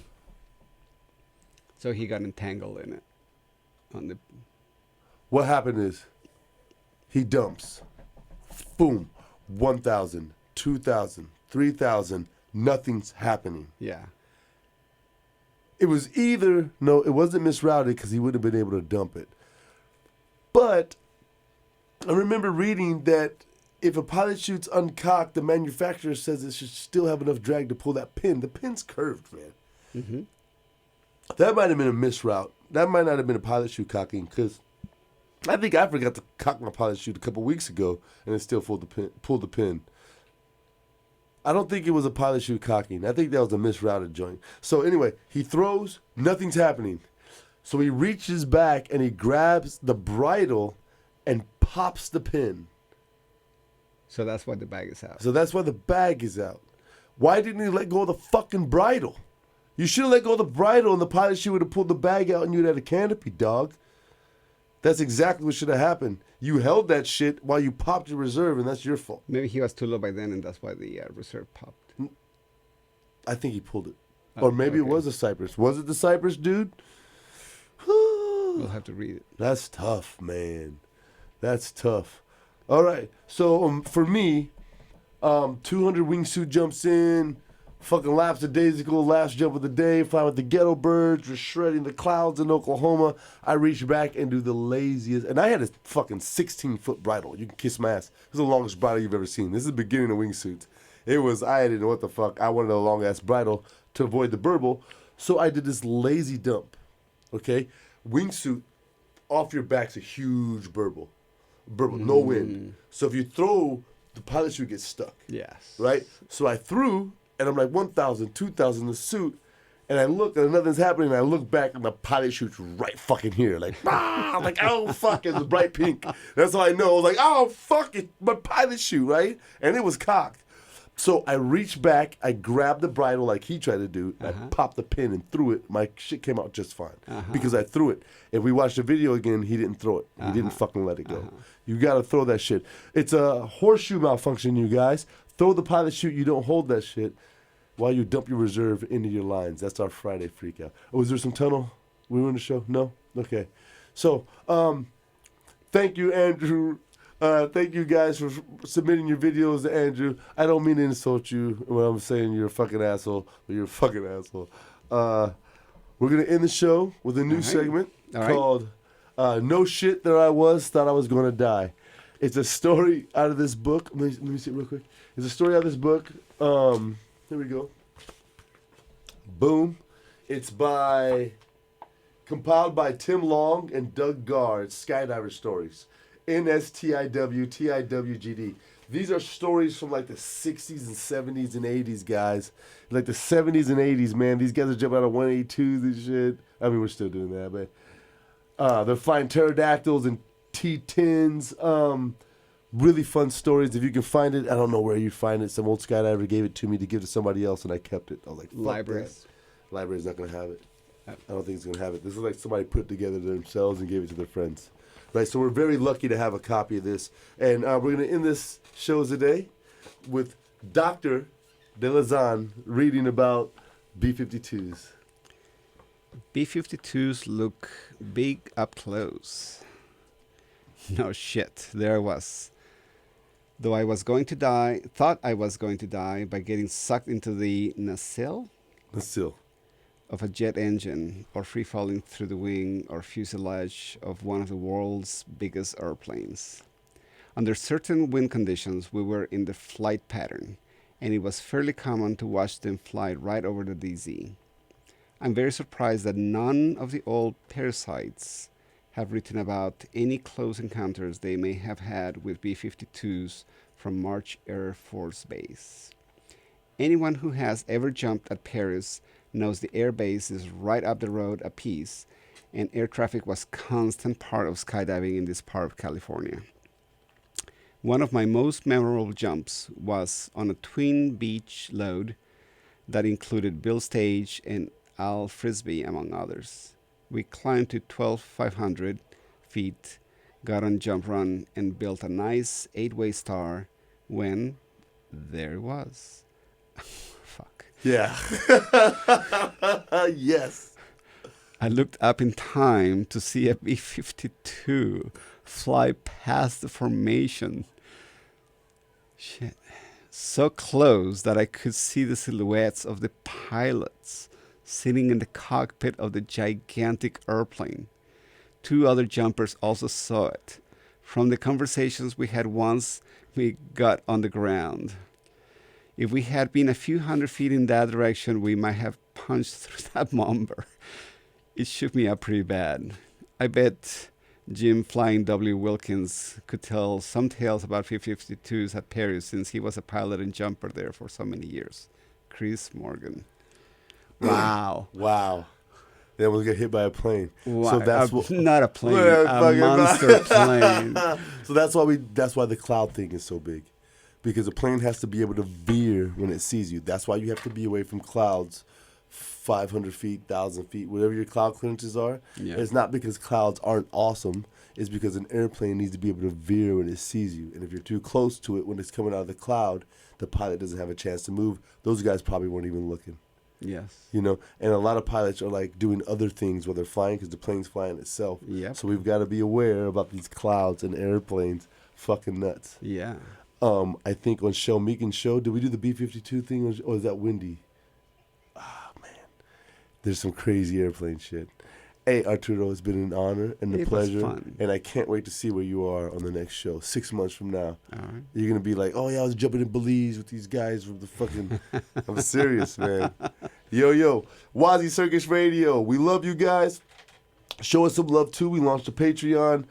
So he got entangled in it. What happened is he dumps. Boom. 1,000, 2,000, 3,000. Nothing's happening. Yeah. It was it wasn't misrouted because he wouldn't have been able to dump it. But I remember reading that if a pilot chute's uncocked, the manufacturer says it should still have enough drag to pull that pin. The pin's curved, man. Mm-hmm. That might have been a misroute. That might not have been a pilot chute cocking because I think I forgot to cock my pilot chute a couple weeks ago and it still pulled the pin. I don't think it was a pilot chute cocking. I think that was a misrouted joint. So anyway, he throws, nothing's happening. So he reaches back and he grabs the bridle and pops the pin. So that's why the bag is out. So that's why the bag is out. Why didn't he let go of the fucking bridle? You should have let go of the bridle and the pilot chute would have pulled the bag out and you'd had a canopy, dog. That's exactly what should have happened. You held that shit while you popped your reserve, and that's your fault. Maybe he was too low by then, and that's why the reserve popped. I think he pulled it. Or maybe it was a Cypress. Was it the Cypress, dude? We'll have to read it. That's tough, man. That's tough. All right. So for me, 200 wingsuit jumps in. Fucking laps of daisical, last jump of the day, flying with the ghetto birds, just shredding the clouds in Oklahoma. I reach back and do the laziest, and I had a fucking 16-foot bridle. You can kiss my ass. This is the longest bridle you've ever seen. This is the beginning of wingsuits. I didn't know what the fuck. I wanted a long-ass bridle to avoid the burble, so I did this lazy dump, okay? Wingsuit, off your back's a huge burble. No wind. So if you throw, the pilot chute gets stuck. Yes. Right? So I threw, and I'm like 1,000, 2,000 the suit, and I look and nothing's happening, and I look back and the pilot chute's right fucking here. Like, I'm like, oh fuck, it's bright pink. That's all I know. I was like, oh fuck, it's my pilot chute, right? And it was cocked. So I reached back, I grabbed the bridle like he tried to do, and I popped the pin and threw it. My shit came out just fine because I threw it. If we watch the video again, he didn't throw it. He didn't fucking let it go. You gotta throw that shit. It's a horseshoe malfunction, you guys. Throw the pilot chute, you don't hold that shit while you dump your reserve into your lines. That's our Friday freak out. Oh, was there some tunnel? We were in the show? No? Okay. So, thank you, Andrew. Thank you guys for submitting your videos to Andrew. I don't mean to insult you when I'm saying you're a fucking asshole, but you're a fucking asshole. We're going to end the show with a new segment called No Shit There I Was, Thought I Was Going to Die. It's a story out of this book. Let me see it real quick. It's a story out of this book. Here we go. Boom. It's compiled by Tim Long and Doug Garr. It's Skydiver Stories. NSTIWTIWGD. These are stories from like the 60s and 70s and 80s, guys. Like the 70s and 80s, man. These guys are jumping out of 182s and shit. I mean, we're still doing that, but they're flying pterodactyls and T-10s. Really fun stories. If you can find it, I don't know where you find it. Some old skydiver gave it to me to give to somebody else, and I kept it. I was like, fuck Libraries. that. Library's not going to have it. I don't think it's going to have it. This is like somebody put it together themselves and gave it to their friends. Right, so we're very lucky to have a copy of this. And we're going to end this show today with Dr. Delozanne reading about B-52s. B-52s look big up close. No shit, there I was. Though I was going to die, thought I was going to die by getting sucked into the nacelle of a jet engine or free falling through the wing or fuselage of one of the world's biggest airplanes. Under certain wind conditions, we were in the flight pattern, and it was fairly common to watch them fly right over the DZ. I'm very surprised that none of the old parasites have written about any close encounters they may have had with B-52s from March Air Force Base. Anyone who has ever jumped at Paris knows the air base is right up the road a piece, and air traffic was constant part of skydiving in this part of California. One of my most memorable jumps was on a twin beach load that included Bill Stage and Al Frisbee, among others. We climbed to 12,500 feet, got on jump run, and built a nice 8-way star when there it was. Fuck. Yeah. Yes. I looked up in time to see a B-52 fly past the formation. Shit. So close that I could see the silhouettes of the pilots sitting in the cockpit of the gigantic airplane. 2 other jumpers also saw it. From the conversations we had once we got on the ground. If we had been a few hundred feet in that direction, we might have punched through that bomber. It shook me up pretty bad. I bet Jim Flying W. Wilkins could tell some tales about B-52s at Paris since he was a pilot and jumper there for so many years. Chris Morgan. Wow. Wow. Then we'll get hit by a plane. Wow. So that's not a plane, a monster plane. So that's why the cloud thing is so big. Because a plane has to be able to veer when it sees you. That's why you have to be away from clouds 500 feet, 1,000 feet, whatever your cloud clearances are. Yeah. It's not because clouds aren't awesome. It's because an airplane needs to be able to veer when it sees you. And if you're too close to it when it's coming out of the cloud, the pilot doesn't have a chance to move. Those guys probably weren't even looking. Yes. You know, and a lot of pilots are like doing other things while they're flying because the plane's flying itself. Yep. So we've got to be aware about these clouds and airplanes. Fucking nuts. Yeah. I think on Shell Meekin's show, did we do the B-52 thing or is that Windy? Ah, man. There's some crazy airplane shit. Hey, Arturo, it's been an honor and a pleasure. Was fun. And I can't wait to see where you are on the next show, 6 months from now. All right. You're going to be like, oh, yeah, I was jumping in Belize with these guys from the fucking... I'm serious, man. Yo, WazzyCircus Radio. We love you guys. Show us some love, too. We launched a Patreon.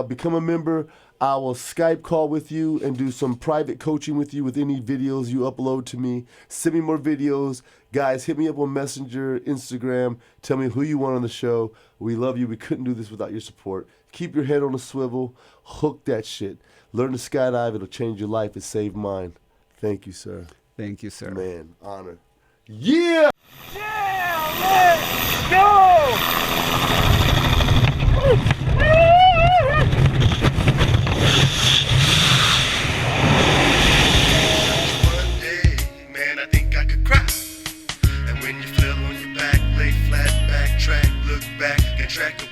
Become a member. I will Skype call with you and do some private coaching with you with any videos you upload to me. Send me more videos. Guys, hit me up on Messenger, Instagram. Tell me who you want on the show. We love you. We couldn't do this without your support. Keep your head on a swivel. Hook that shit. Learn to skydive. It'll change your life and save mine. Thank you, sir. Thank you, sir. Man, honor. Yeah! Yeah, let's go! One day, man, I think I could cry. And when you fell on your back, lay flat, backtrack, look back, and track the